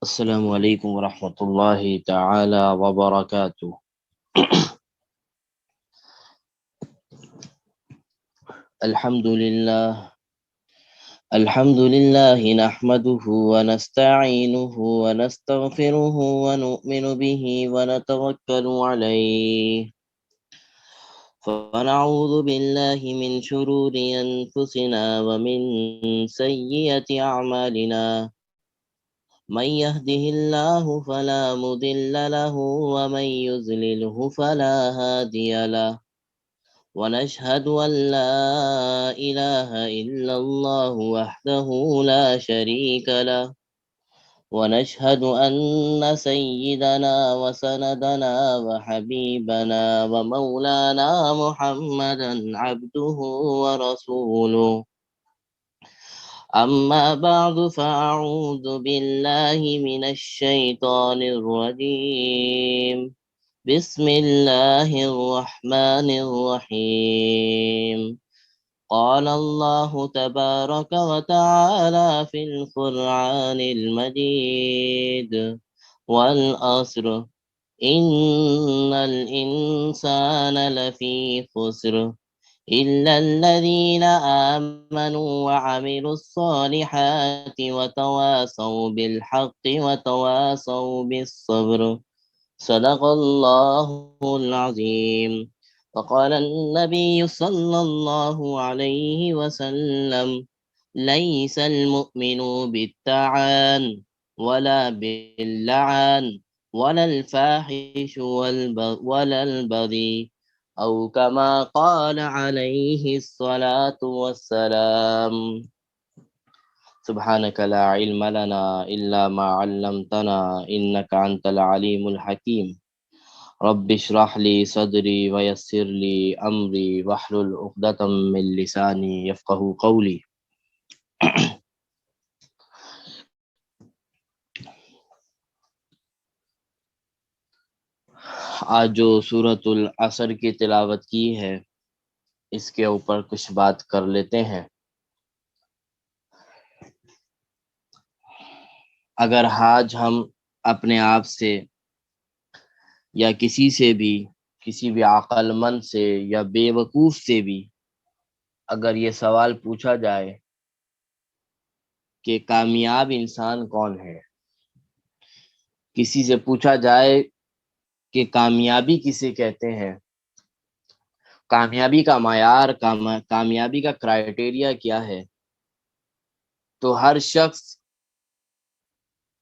السلام علیکم ورحمۃ اللہ تعالی وبرکاتہ۔ الحمد للہ نحمده ونستعینه ونستغفره ونؤمن به ونتوکل علیہ ونعوذ باللہ من شرور انفسنا ومن سیئات اعمالنا من يهده الله فلا مضل له ومن يضلله فلا هادي له ونشهد أن لا إله إلا الله وحده لا شريك له ونشهد أن سيدنا وسندنا وحبيبنا ومولانا محمدا عبده ورسوله. أما بعد فأعوذ بالله من الشيطان الرجيم. بسم الله الرحمن الرحيم. قال الله تبارك وتعالى في القرآن المجيد: والعصر إن الإنسان لفي خسر إلا الذين آمنوا وعملوا الصالحات وتواصوا بالحق وتواصوا بالصبر. صدق الله العظيم. وقال النبي صلى الله عليه وسلم: ليس المؤمن بالتعان ولا باللعان ولا الفاحش ولا البذيء، أو كما قال عليه الصلاة والسلام. سبحانك لا علم لنا إلا ما علمتنا إنك أنت العليم الحكيم. رب اشرح لي صدري ويسر لي أمري واحلل عقدة من لساني يفقهوا قولي. آج جو سورۃ العصر کی تلاوت کی ہے اس کے اوپر کچھ بات کر لیتے ہیں۔ اگر آج ہم اپنے آپ سے یا کسی بھی عقل مند سے یا بے وقوف سے بھی اگر یہ سوال پوچھا جائے کہ کامیاب انسان کون ہے، کسی سے پوچھا جائے کہ کامیابی کسے کہتے ہیں، کامیابی کا معیار، کامیابی کا کرائیٹیریا کیا ہے، تو ہر شخص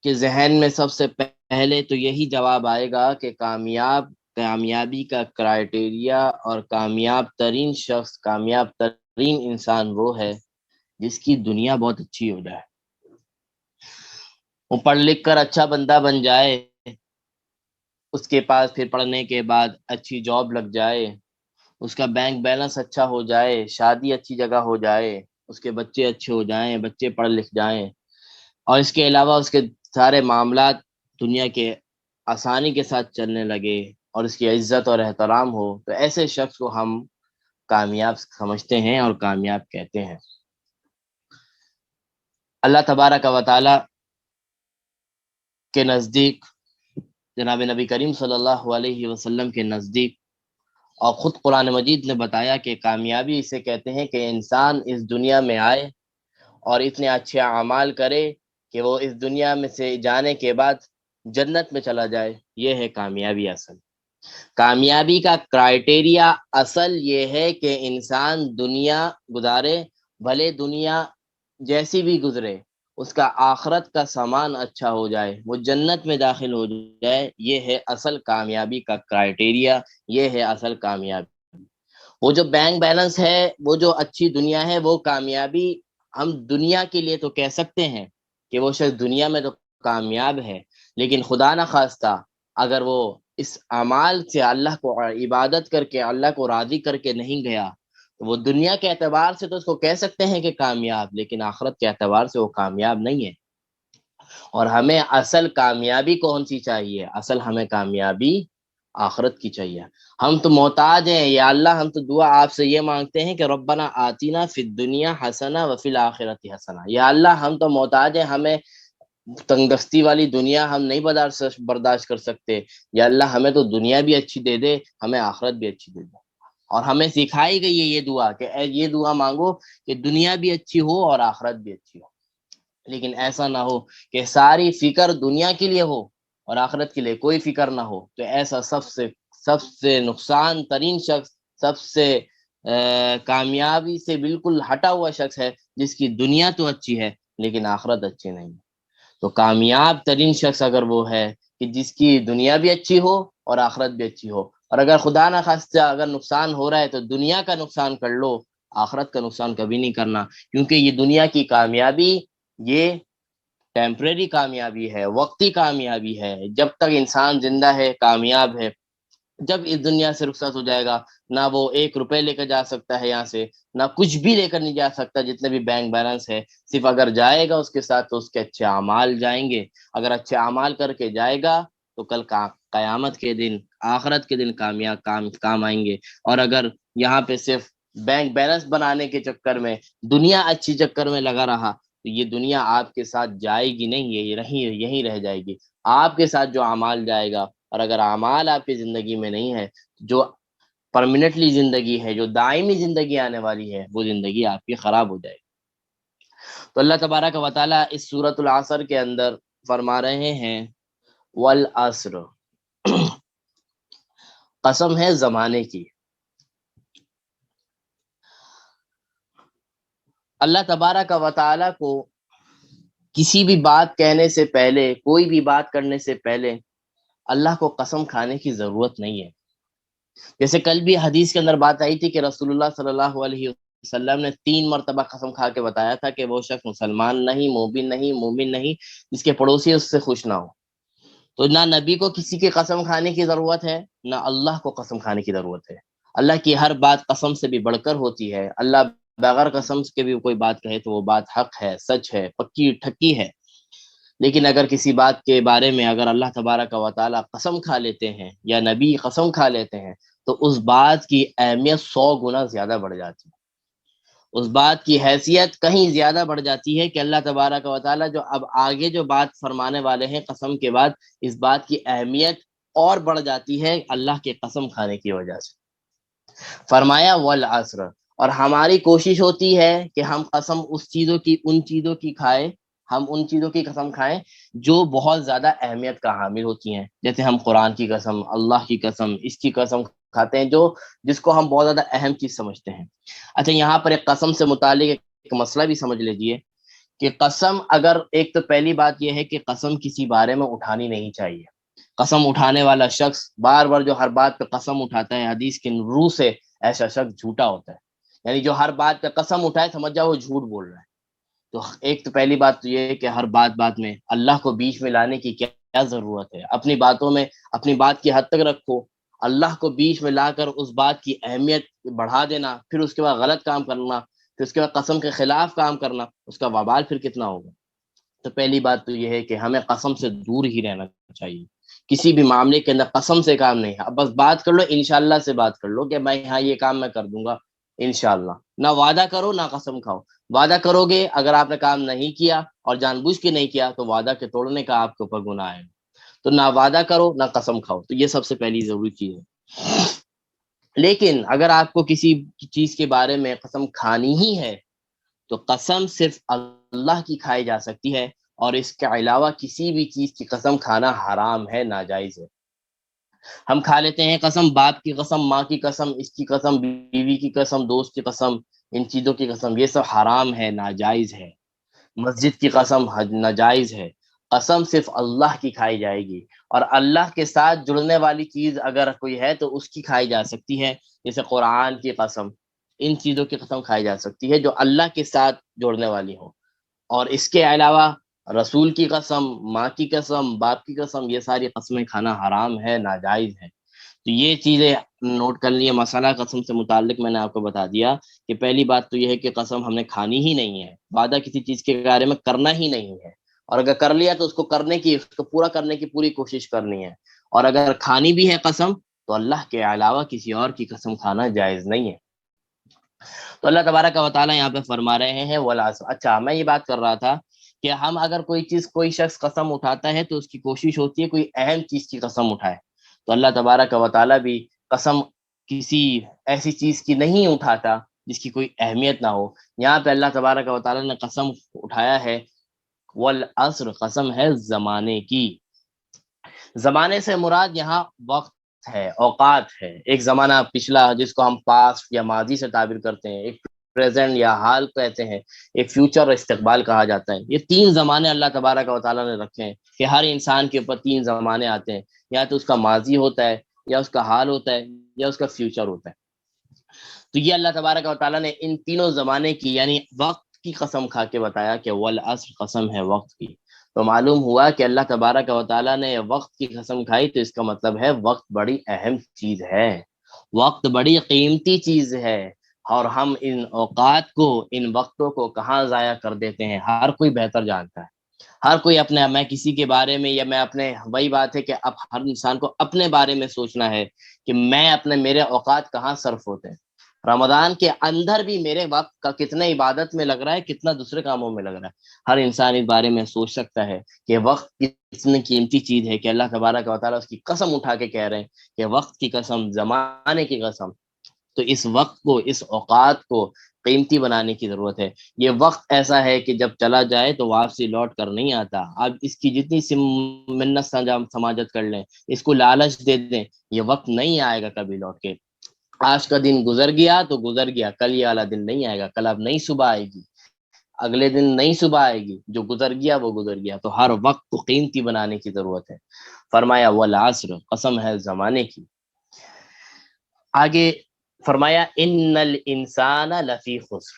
کے ذہن میں سب سے پہلے تو یہی جواب آئے گا کہ کامیابی کا کرائیٹیریا اور کامیاب ترین شخص، کامیاب ترین انسان وہ ہے جس کی دنیا بہت اچھی ہو جائے، وہ پڑھ لکھ کر اچھا بندہ بن جائے، اس کے پاس پھر پڑھنے کے بعد اچھی جاب لگ جائے، اس کا بینک بیلنس اچھا ہو جائے، شادی اچھی جگہ ہو جائے، اس کے بچے اچھے ہو جائیں، بچے پڑھ لکھ جائیں، اور اس کے علاوہ اس کے سارے معاملات دنیا کے آسانی کے ساتھ چلنے لگے اور اس کی عزت اور احترام ہو، تو ایسے شخص کو ہم کامیاب سمجھتے ہیں اور کامیاب کہتے ہیں۔ اللہ تبارک و تعالی کے نزدیک، جناب نبی کریم صلی اللہ علیہ وسلم کے نزدیک، اور خود قرآن مجید نے بتایا کہ کامیابی اسے کہتے ہیں کہ انسان اس دنیا میں آئے اور اتنے اچھے اعمال کرے کہ وہ اس دنیا میں سے جانے کے بعد جنت میں چلا جائے، یہ ہے کامیابی اصل۔ کامیابی کا کرائیٹیریا اصل یہ ہے کہ انسان دنیا گزارے، بھلے دنیا جیسی بھی گزرے، اس کا آخرت کا سامان اچھا ہو جائے، وہ جنت میں داخل ہو جائے، یہ ہے اصل کامیابی کا کرائیٹیریا، یہ ہے اصل کامیابی۔ وہ جو بینک بیلنس ہے، وہ جو اچھی دنیا ہے، وہ کامیابی ہم دنیا کے لیے تو کہہ سکتے ہیں کہ وہ شخص دنیا میں تو کامیاب ہے، لیکن خدا نہ خواستہ اگر وہ اس اعمال سے اللہ کو عبادت کر کے، اللہ کو راضی کر کے نہیں گیا، تو وہ دنیا کے اعتبار سے تو اس کو کہہ سکتے ہیں کہ کامیاب، لیکن آخرت کے اعتبار سے وہ کامیاب نہیں ہے۔ اور ہمیں اصل کامیابی کون سی چاہیے؟ اصل ہمیں کامیابی آخرت کی چاہیے۔ ہم تو محتاج ہیں، یا اللہ ہم تو دعا آپ سے یہ مانگتے ہیں کہ ربنا آتینا فی الدنیا حسنہ وفی الآخرۃ حسنہ، یا اللہ ہم تو محتاج ہیں، ہمیں تنگ دستی والی دنیا ہم نہیں برداشت کر سکتے، یا اللہ ہمیں تو دنیا بھی اچھی دے دے، ہمیں آخرت بھی اچھی دے دے۔ اور ہمیں سکھائی گئی ہے یہ دعا کہ یہ دعا مانگو کہ دنیا بھی اچھی ہو اور آخرت بھی اچھی ہو۔ لیکن ایسا نہ ہو کہ ساری فکر دنیا کے لیے ہو اور آخرت کے لیے کوئی فکر نہ ہو، تو ایسا سب سے نقصان ترین شخص، سب سے کامیابی سے بالکل ہٹا ہوا شخص ہے، جس کی دنیا تو اچھی ہے لیکن آخرت اچھی نہیں۔ تو کامیاب ترین شخص اگر وہ ہے کہ جس کی دنیا بھی اچھی ہو اور آخرت بھی اچھی ہو، اور اگر خدا نہ خواستہ اگر نقصان ہو رہا ہے تو دنیا کا نقصان کر لو، آخرت کا نقصان کبھی نہیں کرنا، کیونکہ یہ دنیا کی کامیابی یہ ٹیمپریری کامیابی ہے، وقتی کامیابی ہے۔ جب تک انسان زندہ ہے کامیاب ہے، جب اس دنیا سے رخصت ہو جائے گا، نہ وہ 1 روپے لے کر جا سکتا ہے یہاں سے، نہ کچھ بھی لے کر نہیں جا سکتا، جتنے بھی بینک بیلنس ہے، صرف اگر جائے گا اس کے ساتھ تو اس کے اچھے اعمال جائیں گے۔ اگر اچھے اعمال کر کے جائے گا تو کل قیامت کے دن، آخرت کے دن کامیاب کام آئیں گے۔ اور اگر یہاں پہ صرف بینک بیلنس بنانے کے چکر میں، دنیا اچھی چکر میں لگا رہا، تو یہ دنیا آپ کے ساتھ جائے گی نہیں، یہ یہیں رہ جائے گی۔ آپ کے ساتھ جو اعمال جائے گا، اور اگر اعمال آپ کی زندگی میں نہیں ہے، جو پرماننٹلی زندگی ہے، جو دائمی زندگی آنے والی ہے، وہ زندگی آپ کی خراب ہو جائے گی۔ تو اللہ تبارک و تعالیٰ اس سورۃ العصر کے اندر فرما رہے ہیں والعصر، قسم ہے زمانے کی۔ اللہ تبارک و تعالیٰ کو کسی بھی بات کہنے سے پہلے، کوئی بھی بات کرنے سے پہلے اللہ کو قسم کھانے کی ضرورت نہیں ہے۔ جیسے کل بھی حدیث کے اندر بات آئی تھی کہ رسول اللہ صلی اللہ علیہ وسلم نے 3 مرتبہ قسم کھا کے بتایا تھا کہ وہ شخص مسلمان نہیں، مومن نہیں جس کے پڑوسی اس سے خوش نہ ہو۔ تو نہ نبی کو کسی کی قسم کھانے کی ضرورت ہے، نہ اللہ کو قسم کھانے کی ضرورت ہے۔ اللہ کی ہر بات قسم سے بھی بڑھ کر ہوتی ہے۔ اللہ بغیر قسم کے بھی کوئی بات کہے تو وہ بات حق ہے، سچ ہے، پکی ٹھکی ہے۔ لیکن اگر کسی بات کے بارے میں اگر اللہ تبارک و تعالیٰ قسم کھا لیتے ہیں یا نبی قسم کھا لیتے ہیں، تو اس بات کی اہمیت 100 گنا زیادہ بڑھ جاتی ہے، اس بات کی حیثیت کہیں زیادہ بڑھ جاتی ہے کہ اللہ تبارک و تعالیٰ جو اب آگے جو بات فرمانے والے ہیں قسم کے بعد، اس بات کی اہمیت اور بڑھ جاتی ہے اللہ کے قسم کھانے کی وجہ سے۔ فرمایا والعصر، اور ہماری کوشش ہوتی ہے کہ ہم قسم ان چیزوں کی کھائیں، ہم ان چیزوں کی قسم کھائیں جو بہت زیادہ اہمیت کا حامل ہوتی ہیں۔ جیسے ہم قرآن کی قسم، اللہ کی قسم، اس کی قسم کھاتے ہیں جس کو ہم بہت زیادہ اہم چیز سمجھتے ہیں۔ اچھا، یہاں پر ایک قسم سے متعلق ایک مسئلہ بھی سمجھ لیجئے کہ قسم، اگر ایک تو پہلی بات یہ ہے کہ قسم کسی بارے میں اٹھانی نہیں چاہیے۔ قسم اٹھانے والا شخص بار بار جو ہر بات پہ قسم اٹھاتا ہے، حدیث کی روح سے ایسا شخص جھوٹا ہوتا ہے۔ یعنی جو ہر بات پہ قسم اٹھائے، سمجھ جاؤ وہ جھوٹ بول رہا ہے۔ تو ایک تو پہلی بات تو یہ ہے کہ ہر بات میں اللہ کو بیچ میں لانے کی کیا ضرورت ہے؟ اپنی باتوں میں اپنی بات کی حد تک رکھو، اللہ کو بیچ میں لا کر اس بات کی اہمیت بڑھا دینا، پھر اس کے بعد غلط کام کرنا، پھر اس کے بعد قسم کے خلاف کام کرنا، اس کا وبال پھر کتنا ہوگا۔ تو پہلی بات تو یہ ہے کہ ہمیں قسم سے دور ہی رہنا چاہیے۔ کسی بھی معاملے کے اندر قسم سے کام نہیں ہے۔ اب بس بات کر لو، انشاءاللہ سے بات کر لو کہ میں ہاں یہ کام میں کر دوں گا انشاءاللہ۔ نہ وعدہ کرو نہ قسم کھاؤ۔ وعدہ کرو گے، اگر آپ نے کام نہیں کیا اور جان بوجھ کے نہیں کیا تو وعدہ کے توڑنے کا آپ کے اوپر گناہ ہے۔ تو نہ وعدہ کرو نہ قسم کھاؤ، تو یہ سب سے پہلی ضروری چیز ہے۔ لیکن اگر آپ کو کسی چیز کے بارے میں قسم کھانی ہی ہے تو قسم صرف اللہ کی کھائی جا سکتی ہے، اور اس کے علاوہ کسی بھی چیز کی قسم کھانا حرام ہے، ناجائز ہے۔ ہم کھا لیتے ہیں قسم، باپ کی قسم، ماں کی قسم، اس کی قسم، بیوی کی قسم، دوست کی قسم، ان چیزوں کی قسم، یہ سب حرام ہے، ناجائز ہے۔ مسجد کی قسم ناجائز ہے۔ قسم صرف اللہ کی کھائی جائے گی، اور اللہ کے ساتھ جڑنے والی چیز اگر کوئی ہے تو اس کی کھائی جا سکتی ہے، جیسے قرآن کی قسم، ان چیزوں کی قسم کھائی جا سکتی ہے جو اللہ کے ساتھ جوڑنے والی ہوں۔ اور اس کے علاوہ رسول کی قسم، ماں کی قسم، باپ کی قسم، یہ ساری قسمیں کھانا حرام ہے، ناجائز ہے۔ تو یہ چیزیں نوٹ کر لیے۔ مسئلہ قسم سے متعلق میں نے آپ کو بتا دیا کہ پہلی بات تو یہ ہے کہ قسم ہم نے کھانی ہی نہیں ہے، وعدہ کسی چیز کے بارے میں کرنا ہی نہیں ہے، اور اگر کر لیا تو اس کو پورا کرنے کی پوری کوشش کرنی ہے۔ اور اگر کھانی بھی ہے قسم تو اللہ کے علاوہ کسی اور کی قسم کھانا جائز نہیں ہے۔ تو اللہ تبارک و تعالیٰ یہاں پہ فرما رہے ہیں والعصر۔ اچھا، میں یہ بات کر رہا تھا کہ ہم اگر کوئی شخص قسم اٹھاتا ہے تو اس کی کوشش ہوتی ہے کوئی اہم چیز کی قسم اٹھائے، تو اللہ تبارک و تعالیٰ بھی قسم کسی ایسی چیز کی نہیں اٹھاتا جس کی کوئی اہمیت نہ ہو۔ یہاں پہ اللہ تبارک و تعالیٰ نے قسم اٹھایا ہے والعصر، قسم ہے زمانے کی۔ زمانے سے مراد یہاں وقت ہے، اوقات ہے، ایک زمانہ پچھلا جس کو ہم پاسٹ یا ماضی سے تعبیر کرتے ہیں، ایک پریزنٹ یا حال کہتے ہیں، ایک فیوچر اور استقبال کہا جاتا ہے۔ یہ تین زمانے اللہ تبارک و تعالیٰ نے رکھے ہیں کہ ہر انسان کے اوپر تین زمانے آتے ہیں، یا تو اس کا ماضی ہوتا ہے، یا اس کا حال ہوتا ہے، یا اس کا فیوچر ہوتا ہے۔ تو یہ اللہ تبارک و تعالیٰ نے ان تینوں زمانے کی یعنی وقت کی قسم کھا کے بتایا کہ والعصر، قسم ہے وقت کی۔ تو معلوم ہوا کہ اللہ تبارک و تعالیٰ نے وقت کی قسم کھائی تو اس کا مطلب ہے وقت بڑی اہم چیز ہے، وقت بڑی قیمتی چیز ہے، اور ہم ان اوقات کو، ان وقتوں کو کہاں ضائع کر دیتے ہیں ہر کوئی بہتر جانتا ہے۔ ہر کوئی اپنے، میں کسی کے بارے میں یا میں اپنے، وہی بات ہے کہ اب ہر انسان کو اپنے بارے میں سوچنا ہے کہ میں اپنے، میرے اوقات کہاں صرف ہوتے ہیں، رمضان کے اندر بھی میرے وقت کا کتنا عبادت میں لگ رہا ہے، کتنا دوسرے کاموں میں لگ رہا ہے۔ ہر انسان اس بارے میں سوچ سکتا ہے کہ وقت کتنی قیمتی چیز ہے کہ اللہ تبارک و تعالیٰ اس کی قسم اٹھا کے کہہ رہے ہیں کہ وقت کی قسم، زمانے کی قسم۔ تو اس وقت کو، اس اوقات کو قیمتی بنانے کی ضرورت ہے۔ یہ وقت ایسا ہے کہ جب چلا جائے تو واپسی لوٹ کر نہیں آتا۔ اب اس کی جتنی سی منت سماجت کر لیں، اس کو لالچ دے دیں، یہ وقت نہیں آئے گا کبھی لوٹ کے۔ آج کا دن گزر گیا تو گزر گیا، کل یہ والا دن نہیں آئے گا، کل اب نئی صبح آئے گی، اگلے دن نئی صبح آئے گی، جو گزر گیا وہ گزر گیا۔ تو ہر وقت کو قیمتی بنانے کی ضرورت ہے۔ فرمایا والعصر، قسم ہے زمانے کی۔ آگے فرمایا ان الانسان لفی خسر،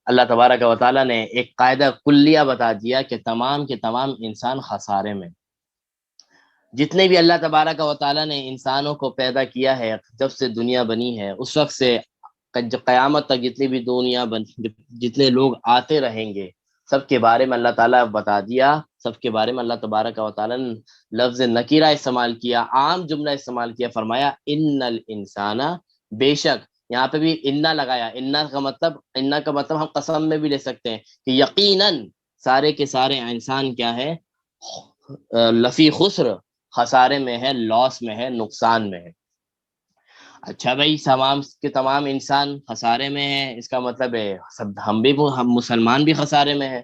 اللہ تبارک و تعالیٰ نے ایک قاعدہ کلیہ بتا دیا کہ تمام کے تمام انسان خسارے میں۔ جتنے بھی اللہ تبارک و تعالیٰ نے انسانوں کو پیدا کیا ہے، جب سے دنیا بنی ہے اس وقت سے قیامت تک جتنی بھی دنیا جتنے لوگ آتے رہیں گے، سب کے بارے میں اللہ تعالیٰ بتا دیا، سب کے بارے میں اللہ تبارک و تعالیٰ نے لفظ نکیرہ استعمال کیا، عام جملہ استعمال کیا۔ فرمایا ان الانسان، بے شک، یہاں پہ بھی انا لگایا۔ انا کا مطلب ہم قسم میں بھی لے سکتے ہیں کہ یقیناً سارے کے سارے انسان کیا ہے، لفی خسر، خسارے میں ہے، لاس میں ہے، نقصان میں ہے۔ اچھا بھائی، تمام کے تمام انسان خسارے میں ہیں، اس کا مطلب ہے سب ہم مسلمان بھی خسارے میں ہیں،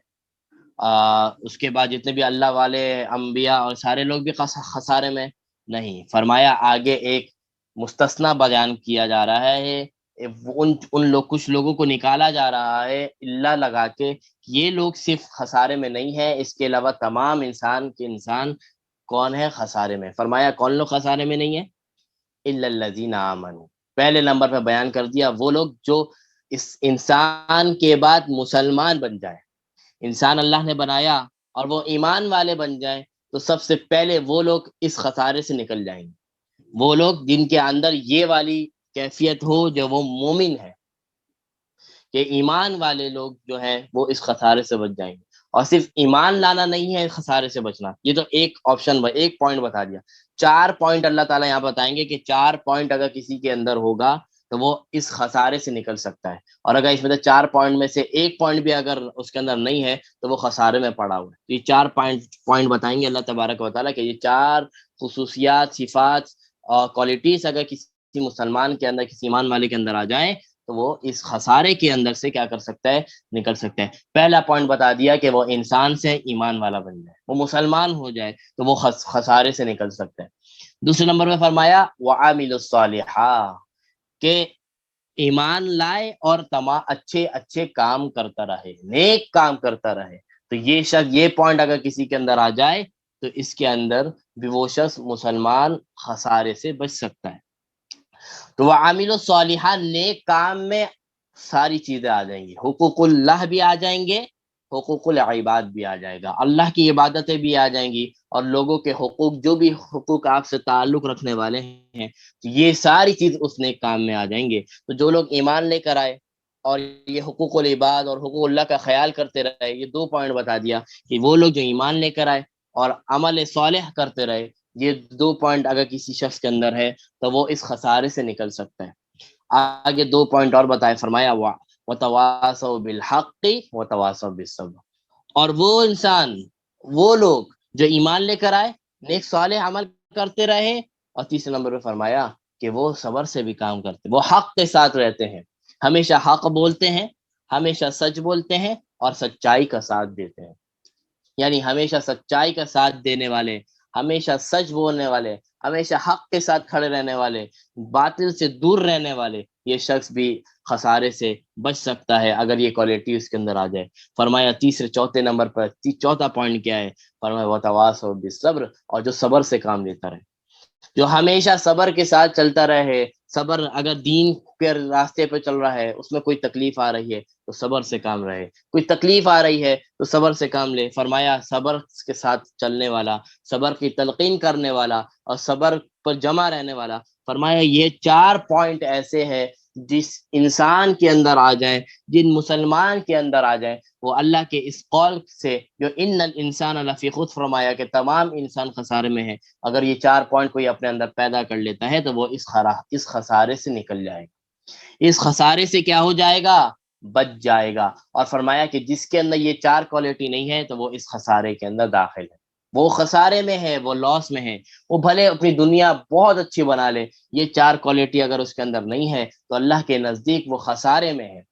اس کے بعد جتنے بھی اللہ والے انبیاء اور سارے لوگ بھی خسارے میں نہیں۔ فرمایا آگے ایک مستثنا بیان کیا جا رہا ہے، ان لوگ، کچھ لوگوں کو نکالا جا رہا ہے اللہ لگا کے، یہ لوگ صرف خسارے میں نہیں ہیں، اس کے علاوہ تمام انسان کے انسان کون ہے خسارے میں۔ فرمایا کون لوگ خسارے میں نہیں ہیں؟ الا الذین آمنوا، پہلے نمبر پہ بیان کر دیا وہ لوگ جو اس انسان کے بعد مسلمان بن جائے، انسان اللہ نے بنایا اور وہ ایمان والے بن جائیں، تو سب سے پہلے وہ لوگ اس خسارے سے نکل جائیں گے۔ وہ لوگ جن کے اندر یہ والی کیفیت ہو، جو وہ مومن ہے، کہ ایمان والے لوگ جو ہیں وہ اس خسارے سے بچ جائیں گے۔ اور صرف ایمان لانا نہیں ہے خسارے سے بچنا، یہ تو ایک آپشن، ایک پوائنٹ بتا دیا۔ 4 پوائنٹ اللہ تعالیٰ یہاں بتائیں گے کہ 4 پوائنٹ اگر کسی کے اندر ہوگا تو وہ اس خسارے سے نکل سکتا ہے، اور اگر اس میں سے 4 پوائنٹ میں سے ایک پوائنٹ بھی اگر اس کے اندر نہیں ہے تو وہ خسارے میں پڑا ہوا ہے۔ تو یہ 4 پوائنٹ بتائیں گے اللہ تبارک و تعالیٰ کہ یہ 4 خصوصیات، صفات اور کوالٹیز اگر کسی مسلمان کے اندر، کسی ایمان والے کے اندر آ جائیں تو وہ اس خسارے کے اندر سے کیا کر سکتا ہے، نکل سکتا ہے۔ پہلا پوائنٹ بتا دیا کہ وہ انسان سے ایمان والا بن جائے، وہ مسلمان ہو جائے تو وہ خسارے سے نکل سکتا ہے۔ دوسرے نمبر میں فرمایا وعامل الصالحات، کہ ایمان لائے اور تمام اچھے اچھے کام کرتا رہے، نیک کام کرتا رہے۔ تو یہ شخص، یہ پوائنٹ اگر کسی کے اندر آ جائے تو اس کے اندر بھی وہ شخص مسلمان خسارے سے بچ سکتا ہے۔ تو وہ عامل الصالحات، نیک کام میں ساری چیزیں آ جائیں گی، حقوق اللہ بھی آ جائیں گے، حقوق العباد بھی آ جائے گا، اللہ کی عبادتیں بھی آ جائیں گی، اور لوگوں کے حقوق، جو بھی حقوق آپ سے تعلق رکھنے والے ہیں، تو یہ ساری چیز اس نیک کام میں آ جائیں گے۔ تو جو لوگ ایمان لے کر آئے اور یہ حقوق العباد اور حقوق اللہ کا خیال کرتے رہے، یہ 2 پوائنٹ بتا دیا کہ وہ لوگ جو ایمان لے کر آئے اور عمل صالح کرتے رہے، یہ 2 پوائنٹ اگر کسی شخص کے اندر ہے تو وہ اس خسارے سے نکل سکتا ہے۔ آگے 2 پوائنٹ اور بتائے، فرمایا وتواصوا بالحق وتواصوا بالصبر، اور وہ انسان، وہ لوگ جو ایمان لے کر آئے، نیک صالح عمل کرتے رہے، اور تیسرے نمبر پہ فرمایا کہ وہ صبر سے بھی کام کرتے، وہ حق کے ساتھ رہتے ہیں، ہمیشہ حق بولتے ہیں، ہمیشہ سچ بولتے ہیں اور سچائی کا ساتھ دیتے ہیں. یعنی ہمیشہ سچائی کا ساتھ دینے والے، ہمیشہ سچ بولنے والے، ہمیشہ حق کے ساتھ کھڑے رہنے والے، باطل سے دور رہنے والے، یہ شخص بھی خسارے سے بچ سکتا ہے اگر یہ کوالٹی اس کے اندر آ جائے. فرمایا چوتھے نمبر پر چوتھا پوائنٹ کیا ہے؟ فرمایا وتواصوا بالصبر، اور جو صبر سے کام لیتا رہے، جو ہمیشہ صبر کے ساتھ چلتا رہے. صبر اگر دین کے راستے پہ چل رہا ہے، اس میں کوئی تکلیف آ رہی ہے تو صبر سے کام رہے، کوئی تکلیف آ رہی ہے تو صبر سے کام لے. فرمایا صبر کے ساتھ چلنے والا، صبر کی تلقین کرنے والا اور صبر پر جمع رہنے والا، فرمایا یہ 4 پوائنٹ ایسے ہیں جس انسان کے اندر آ جائیں، جن مسلمان کے اندر آ جائیں، وہ اللہ کے اس قول سے جو ان الانسان لفی خسر، فرمایا کہ تمام انسان خسارے میں ہے. اگر یہ 4 پوائنٹ کوئی اپنے اندر پیدا کر لیتا ہے تو وہ اس خسارے سے نکل جائے گا، اس خسارے سے کیا ہو جائے گا؟ بچ جائے گا. اور فرمایا کہ جس کے اندر یہ 4 کوالٹی نہیں ہے تو وہ اس خسارے کے اندر داخل ہے، وہ خسارے میں ہے، وہ لاس میں ہے. وہ بھلے اپنی دنیا بہت اچھی بنا لے، یہ 4 کوالٹی اگر اس کے اندر نہیں ہے تو اللہ کے نزدیک وہ خسارے میں ہے.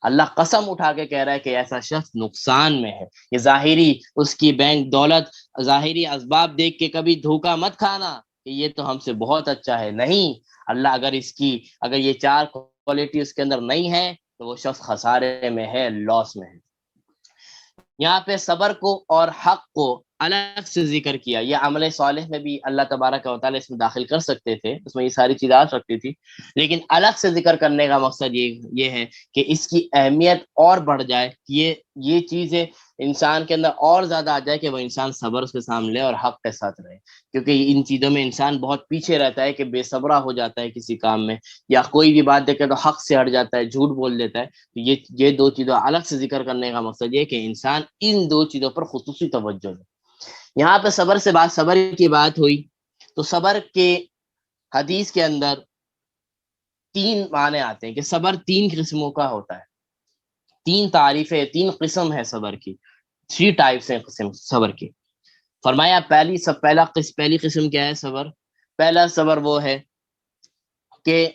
اللہ قسم اٹھا کے کہہ رہا ہے کہ ایسا شخص نقصان میں ہے. یہ ظاہری اس کی بینک دولت، ظاہری اسباب دیکھ کے کبھی دھوکہ مت کھانا کہ یہ تو ہم سے بہت اچھا ہے. نہیں، اللہ اگر یہ 4 کوالٹی اس کے اندر نہیں ہے تو وہ شخص خسارے میں ہے، لاس میں ہے. یہاں پہ صبر کو اور حق کو الگ سے ذکر کیا. یہ عمل صالح میں بھی اللہ تبارک و تعالیٰ اس میں داخل کر سکتے تھے، اس میں یہ ساری چیزیں آ سکتی تھی، لیکن الگ سے ذکر کرنے کا مقصد یہ ہے کہ اس کی اہمیت اور بڑھ جائے، یہ چیزیں انسان کے اندر اور زیادہ آ جائے کہ وہ انسان صبر کے سامنے اور حق کے ساتھ رہے. کیونکہ ان چیزوں میں انسان بہت پیچھے رہتا ہے کہ بے صبرا ہو جاتا ہے کسی کام میں، یا کوئی بھی بات دیکھے تو حق سے ہٹ جاتا ہے، جھوٹ بول دیتا ہے. تو یہ 2 چیزوں الگ سے ذکر کرنے کا مقصد یہ کہ انسان ان 2 چیزوں پر خصوصی توجہ دے. یہاں پہ صبر کی بات ہوئی تو صبر کے حدیث کے اندر 3 معنی آتے ہیں کہ صبر 3 قسموں کا ہوتا ہے، 3 تعریفیں، 3 قسم ہے صبر کی، 3 ٹائپس ہیں قسم صبر کی. فرمایا پہلی قسم کیا ہے صبر؟ پہلا صبر وہ ہے کہ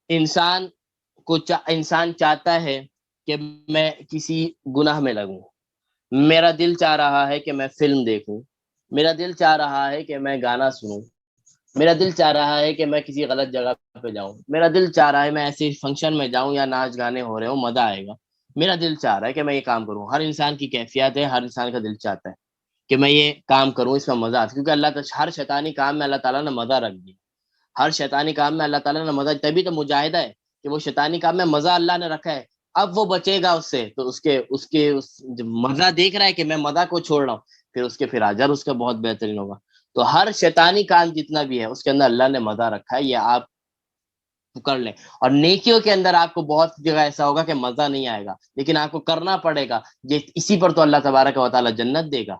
انسان چاہتا ہے کہ میں کسی گناہ میں لگوں، میرا دل چاہ رہا ہے کہ میں فلم دیکھوں، میرا دل چاہ رہا ہے کہ میں گانا سنوں، میرا دل چاہ رہا ہے کہ میں کسی غلط جگہ پہ جاؤں، میرا دل چاہ رہا ہے میں ایسے فنکشن میں جاؤں یا ناچ گانے ہو رہے ہوں، مزہ آئے گا، میرا دل چاہ رہا ہے کہ میں یہ کام کروں. ہر انسان کی کیفیت ہے، ہر انسان کا دل چاہتا ہے کہ میں یہ کام کروں، اس میں مزہ آتا ہے. کیونکہ ہر شیطانی کام میں اللہ تعالیٰ نے مزہ رکھ دیا، ہر شیطانی کام میں اللہ تعالیٰ نے مزہ، تبھی تو مجاہدہ ہے کہ وہ شیطانی کام میں مزہ اللہ نے رکھا ہے. اب وہ بچے گا اس سے تو جو مزہ دیکھ رہا ہے کہ میں مزہ کو چھوڑ رہا ہوں، پھر اجر اس کا بہت بہترین ہوگا. تو ہر شیطانی کام جتنا بھی ہے اس کے اندر اللہ نے مزہ رکھا ہے، یہ آپ کر لیں. اور نیکیوں کے اندر آپ کو بہت جگہ ایسا ہوگا کہ مزہ نہیں آئے گا، لیکن آپ کو کرنا پڑے گا، اسی پر تو اللہ تبارک و تعالیٰ جنت دے گا.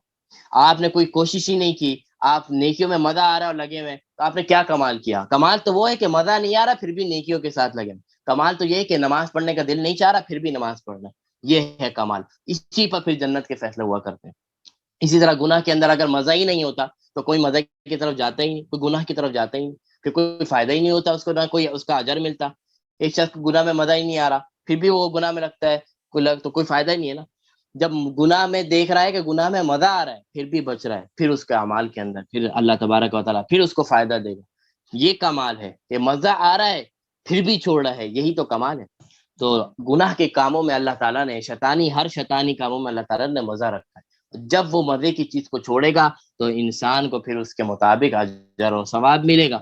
آپ نے کوئی کوشش ہی نہیں کی، آپ نیکیوں میں مزہ آ رہا ہے اور لگے ہوئے، تو آپ نے کیا کمال کیا؟ کمال تو وہ ہے کہ مزہ نہیں آ رہا پھر بھی نیکیوں کے ساتھ لگے. کمال تو یہ ہے کہ نماز پڑھنے کا دل نہیں چاہ رہا پھر بھی نماز پڑھنا، یہ ہے کمال. اسی پر پھر جنت کے فیصلے ہوا کرتے ہیں. اسی طرح گناہ کے اندر اگر مزہ ہی نہیں ہوتا تو کوئی مزہ کی طرف جاتا ہی نہیں، کوئی گناہ کی طرف جاتا ہی نہیں، پھر کوئی فائدہ ہی نہیں ہوتا اس کو، نہ کوئی اس کا اجر ملتا. ایک شخص گناہ میں مزہ ہی نہیں آ رہا پھر بھی وہ گناہ میں لگتا ہے، تو کوئی فائدہ ہی نہیں ہے نا. جب گناہ میں دیکھ رہا ہے کہ گناہ میں مزہ آ رہا ہے پھر بھی بچ رہا ہے، پھر اس کے اعمال کے اندر پھر اللہ تبارک و تعالیٰ پھر اس کو فائدہ دے گا. یہ کمال ہے کہ مزہ آ رہا ہے پھر بھی چھوڑ رہا ہے، یہی تو کمال ہے. تو گناہ کے کاموں میں اللہ تعالیٰ نے ہر شیطانی کاموں میں اللہ تعالیٰ نے مزہ رکھا ہے. جب وہ مزے کی چیز کو چھوڑے گا تو انسان کو پھر اس کے مطابق اجر و ثواب ملے گا.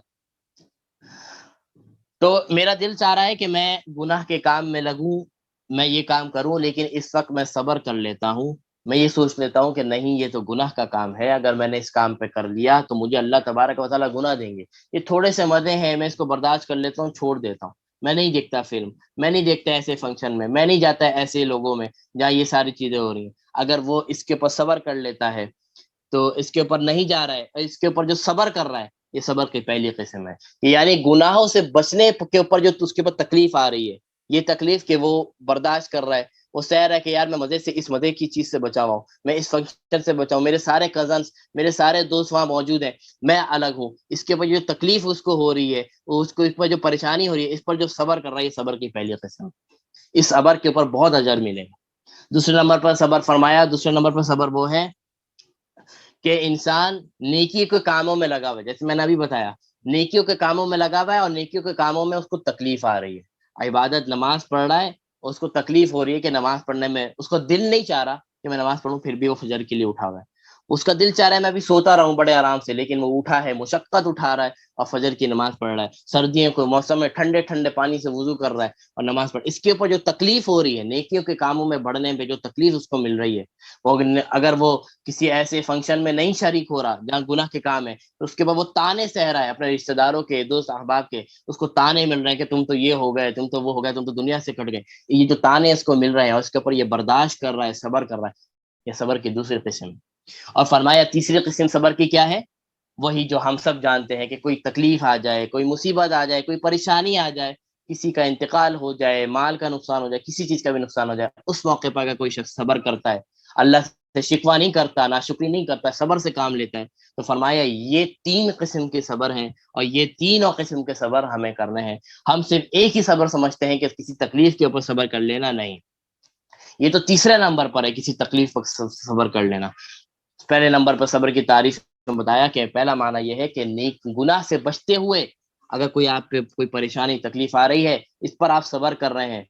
تو میرا دل چاہ رہا ہے کہ میں گناہ کے کام میں لگوں، میں یہ کام کروں، لیکن اس وقت میں صبر کر لیتا ہوں. میں یہ سوچ لیتا ہوں کہ نہیں، یہ تو گناہ کا کام ہے، اگر میں نے اس کام پہ کر لیا تو مجھے اللہ تبارک و تعالیٰ گناہ دیں گے. یہ تھوڑے سے مزے ہیں، میں اس کو برداشت کر لیتا ہوں، چھوڑ دیتا ہوں. میں نہیں دیکھتا فلم، میں نہیں دیکھتا ایسے فنکشن میں نہیں جاتا ایسے لوگوں میں جہاں یہ ساری چیزیں ہو رہی ہیں. اگر وہ اس کے اوپر صبر کر لیتا ہے تو اس کے اوپر نہیں جا رہا ہے، اس کے اوپر جو صبر کر رہا ہے، یہ صبر کی پہلی قسم ہے. یعنی گناہوں سے بچنے کے اوپر جو اس کے اوپر تکلیف آ رہی ہے، یہ تکلیف کہ وہ برداشت کر رہا ہے، وہ سہ رہا ہے کہ یار میں مزے سے اس مزے کی چیز سے بچا ہوا ہوں، میں اس فنکشن سے بچا ہوں، میرے سارے کزنس میرے سارے دوست وہاں موجود ہیں، میں الگ ہوں، اس کے اوپر جو تکلیف اس کو ہو رہی ہے، اس کو اس پر جو پریشانی ہو رہی ہے، اس پر جو صبر کر رہا ہے، یہ صبر کی پہلی قسم، اس صبر کے اوپر بہت اجر ملے گا۔ دوسرے نمبر پر صبر فرمایا، دوسرے نمبر پر صبر وہ ہے کہ انسان نیکی کے کاموں میں لگا ہوا ہے، جیسے میں نے ابھی بتایا نیکیوں کے کاموں میں لگا ہوا ہے اور نیکیوں کے کاموں میں اس کو تکلیف آ رہی ہے، عبادت نماز پڑھ رہا ہے، اس کو تکلیف ہو رہی ہے کہ نماز پڑھنے میں اس کو دل نہیں چاہ رہا کہ میں نماز پڑھوں، پھر بھی وہ فجر کے لیے اٹھا ہوا ہے، اس کا دل چاہ رہا ہے میں ابھی سوتا رہوں بڑے آرام سے، لیکن وہ اٹھا ہے، مشقت اٹھا رہا ہے اور فجر کی نماز پڑھ رہا ہے، سردیوں کے موسم میں ٹھنڈے ٹھنڈے پانی سے وضو کر رہا ہے اور نماز پڑھ، اس کے اوپر جو تکلیف ہو رہی ہے، نیکیوں کے کاموں میں بڑھنے پہ جو تکلیف اس کو مل رہی ہے، وہ اگر وہ کسی ایسے فنکشن میں نہیں شریک ہو رہا جہاں گناہ کے کام ہے، تو اس کے بعد وہ تانے سہ رہا ہے اپنے رشتہ داروں کے، دوست احباب کے، اس کو تانے مل رہے ہیں کہ تم تو یہ ہو گئے، تم تو وہ ہو گئے، تم تو دنیا سے کٹ گئے، یہ جو تانے اس کو مل رہے ہیں اور اس کے اوپر یہ برداشت کر رہا ہے، صبر کر رہا ہے، یہ صبر کی دوسری قسم۔ اور فرمایا تیسری قسم صبر کی کیا ہے؟ وہی جو ہم سب جانتے ہیں کہ کوئی تکلیف آ جائے، کوئی مصیبت آ جائے، کوئی پریشانی آ جائے، کسی کا انتقال ہو جائے، مال کا نقصان ہو جائے، کسی چیز کا بھی نقصان ہو جائے، اس موقع پر اگر کوئی شخص صبر کرتا ہے، اللہ سے شکوہ نہیں کرتا، ناشکری نہیں کرتا، صبر سے کام لیتا ہے، تو فرمایا یہ تین قسم کے صبر ہیں اور یہ تینوں قسم کے صبر ہمیں کرنے ہیں۔ ہم صرف ایک ہی صبر سمجھتے ہیں کہ کسی تکلیف کے اوپر صبر کر لینا، نہیں، یہ تو تیسرے نمبر پر ہے، کسی تکلیف پر صبر کر لینا۔ پہلے نمبر پر صبر کی تعریف میں بتایا کہ پہلا معنی یہ ہے کہ نیک گناہ سے بچتے ہوئے اگر کوئی آپ پہ کوئی پریشانی تکلیف آ رہی ہے، اس پر آپ صبر کر رہے ہیں،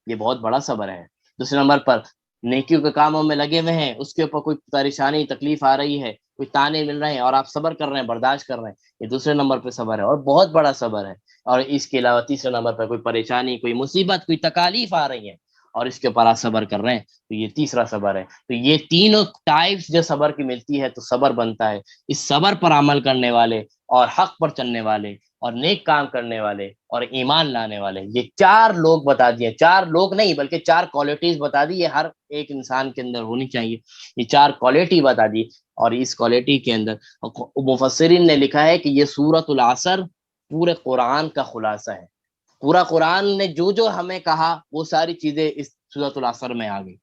یہ بہت بڑا صبر ہے۔ دوسرے نمبر پر نیکیوں کے کاموں میں لگے ہوئے ہیں، اس کے اوپر کوئی پریشانی تکلیف آ رہی ہے، کوئی تانے مل رہے ہیں اور آپ صبر کر رہے ہیں، برداشت کر رہے ہیں، یہ دوسرے نمبر پہ صبر ہے اور بہت بڑا صبر ہے۔ اور اس کے علاوہ تیسرے نمبر پر کوئی پریشانی، کوئی مصیبت، کوئی تکالیف آ رہی ہے اور اس کے اوپر آپ صبر کر رہے ہیں، تو یہ تیسرا صبر ہے۔ تو یہ تینوں ٹائپس جو صبر کی ملتی ہے تو صبر بنتا ہے۔ اس صبر پر عمل کرنے والے اور حق پر چلنے والے اور نیک کام کرنے والے اور ایمان لانے والے، یہ چار لوگ بتا دیے، چار لوگ نہیں بلکہ چار کوالٹیز بتا دی، یہ ہر ایک انسان کے اندر ہونی چاہیے، یہ چار کوالٹی بتا دی۔ اور اس کوالٹی کے اندر مفسرین نے لکھا ہے کہ یہ سورۃ العصر پورے قرآن کا خلاصہ ہے، پورا قرآن نے جو جو ہمیں کہا وہ ساری چیزیں اس سورۃ العصر میں آ گئی۔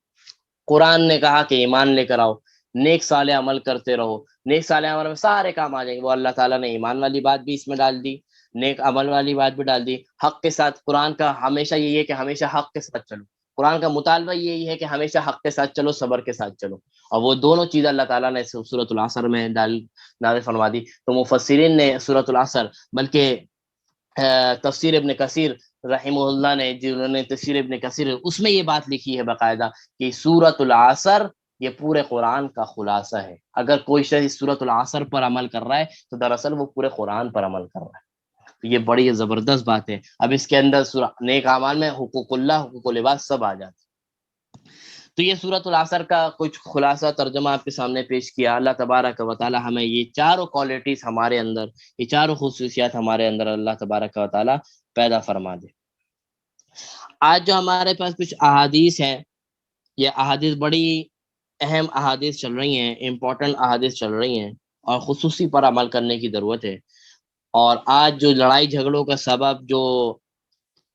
قرآن نے کہا کہ ایمان لے کر آؤ، نیک صالح عمل کرتے رہو، نیک صالح عمل میں سارے کام آ جائیں گے، وہ اللہ تعالیٰ نے ایمان والی بات بھی اس میں ڈال دی، نیک عمل والی بات بھی ڈال دی، حق کے ساتھ۔ قرآن کا ہمیشہ یہی ہے کہ ہمیشہ حق کے ساتھ چلو، قرآن کا مطالبہ یہی ہے کہ ہمیشہ حق کے ساتھ چلو، صبر کے ساتھ چلو، اور وہ دونوں چیزیں اللہ تعالیٰ نے سورۃ العصر میں نازل فرما دی۔ تو مفسرین نے سورۃ العصر، بلکہ تفسیر ابن کثیر رحمہ اللہ نے، جنہوں نے تفسیر ابن کثیر اس میں یہ بات لکھی ہے باقاعدہ کہ سورۃ العصر یہ پورے قرآن کا خلاصہ ہے، اگر کوئی شخص سورۃ العصر پر عمل کر رہا ہے تو دراصل وہ پورے قرآن پر عمل کر رہا ہے۔ تو یہ بڑی زبردست بات ہے۔ اب اس کے اندر نیک اعمال میں حقوق اللہ، حقوق العباد سب آ جاتے ہیں۔ تو یہ سورۃ العصر کا کچھ خلاصہ ترجمہ آپ کے سامنے پیش کیا۔ اللہ تبارک و تعالی ہمیں یہ چاروں کوالٹیز ہمارے اندر، یہ چاروں خصوصیات ہمارے اندر اللہ تبارک و تعالی پیدا فرما دے۔ آج جو ہمارے پاس کچھ احادیث ہیں، یہ احادیث بڑی اہم احادیث چل رہی ہیں، امپورٹنٹ احادیث چل رہی ہیں اور خصوصی پر عمل کرنے کی ضرورت ہے۔ اور آج جو لڑائی جھگڑوں کا سبب جو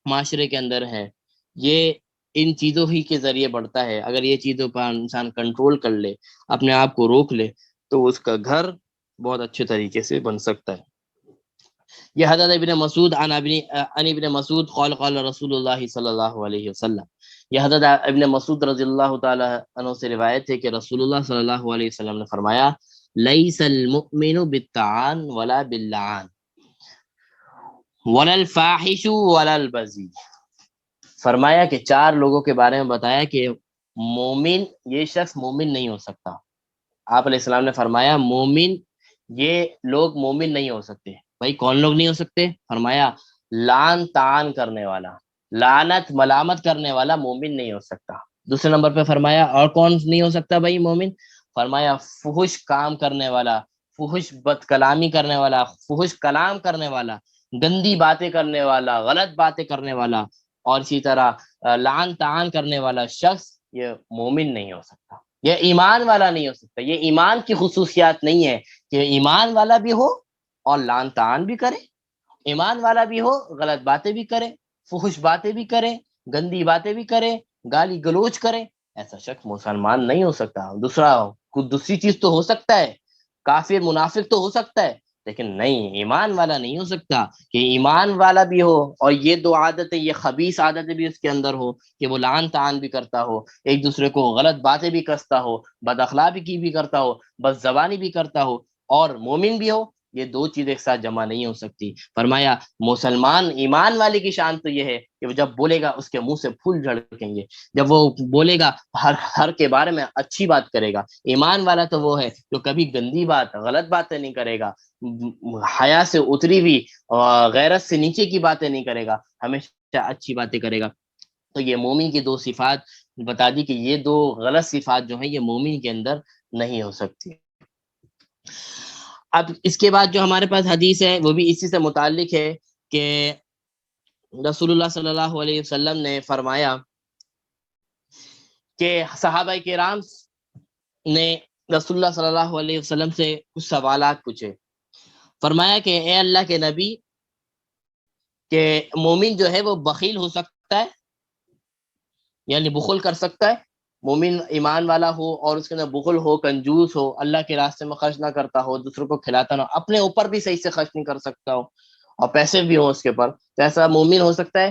معاشرے کے اندر ہے، یہ ان چیزوں ہی کے ذریعے بڑھتا ہے۔ اگر یہ چیزوں پر انسان کنٹرول کر لے، اپنے آپ کو روک لے، تو اس کا گھر بہت اچھے طریقے سے بن سکتا ہے۔ یہ حضرت ابن مسعود عن ابن مسعود قال قال رسول اللہ صلی اللہ علیہ وسلم، یہ حضرت ابن مسعود رضی اللہ تعالی عنہ سے روایت ہے کہ رسول اللہ صلی اللہ علیہ وسلم نے فرمایا لیس المؤمن بالطعان ولا باللعان ولا الفاحش ولا البذی۔ فرمایا کہ چار لوگوں کے بارے میں بتایا کہ مومن، یہ شخص مومن نہیں ہو سکتا۔ آپ علیہ السلام نے فرمایا مومن، یہ لوگ مومن نہیں ہو سکتے۔ بھائی کون لوگ نہیں ہو سکتے؟ فرمایا لعن تعان کرنے والا، لعنت ملامت کرنے والا مومن نہیں ہو سکتا۔ دوسرے نمبر پہ فرمایا اور کون نہیں ہو سکتا بھائی مومن؟ فرمایا فحش کام کرنے والا، فحش بد کلامی کرنے والا، فحش کلام کرنے والا، گندی باتیں کرنے والا، غلط باتیں کرنے والا، اور اسی طرح لعن تعان کرنے والا شخص یہ مومن نہیں ہو سکتا، یہ ایمان والا نہیں ہو سکتا۔ یہ ایمان کی خصوصیات نہیں ہے کہ ایمان والا بھی ہو اور لعن تعان بھی کرے، ایمان والا بھی ہو غلط باتیں بھی کرے، فحش باتیں بھی کرے، گندی باتیں بھی کرے، گالی گلوچ کرے، ایسا شخص مسلمان نہیں ہو سکتا۔ دوسری چیز تو ہو سکتا ہے، کافر منافق تو ہو سکتا ہے، لیکن نہیں، ایمان والا نہیں ہو سکتا۔ کہ ایمان والا بھی ہو اور یہ دو عادتیں، یہ خبیث عادتیں بھی اس کے اندر ہو، کہ وہ لعن طعن بھی کرتا ہو، ایک دوسرے کو غلط باتیں بھی کستا ہو، بد اخلاقی کی بھی کرتا ہو، بد زبانی بھی کرتا ہو، اور مومن بھی ہو، یہ دو چیزیں ایک ساتھ جمع نہیں ہو سکتی۔ فرمایا مسلمان ایمان والے کی شان تو یہ ہے کہ وہ جب بولے گا اس کے منہ سے پھول جھڑکیں گے، جب وہ بولے گا ہر کے بارے میں اچھی بات کرے گا۔ ایمان والا تو وہ ہے جو کبھی گندی بات، غلط باتیں نہیں کرے گا، حیا سے اتری ہوئی غیرت سے نیچے کی باتیں نہیں کرے گا، ہمیشہ اچھی باتیں کرے گا۔ تو یہ مومن کی دو صفات بتا دی کہ یہ دو غلط صفات جو ہیں یہ مومن کے اندر نہیں ہو سکتی۔ اب اس کے بعد جو ہمارے پاس حدیث ہے وہ بھی اسی سے متعلق ہے کہ رسول اللہ صلی اللہ علیہ وسلم نے فرمایا کہ صحابہ کرام نے رسول اللہ صلی اللہ علیہ وسلم سے کچھ سوالات پوچھے۔ فرمایا کہ اے اللہ کے نبی، کہ مومن جو ہے وہ بخیل ہو سکتا ہے، یعنی بخل کر سکتا ہے؟ مومن ایمان والا ہو اور اس کے اندر بخل ہو، کنجوس ہو، اللہ کے راستے میں خرچ نہ کرتا ہو، دوسروں کو کھلاتا نہ ہو، اپنے اوپر بھی صحیح سے خرچ نہیں کر سکتا ہو، اور پیسے بھی ہوں اس کے پر، تو ایسا مومن ہو سکتا ہے؟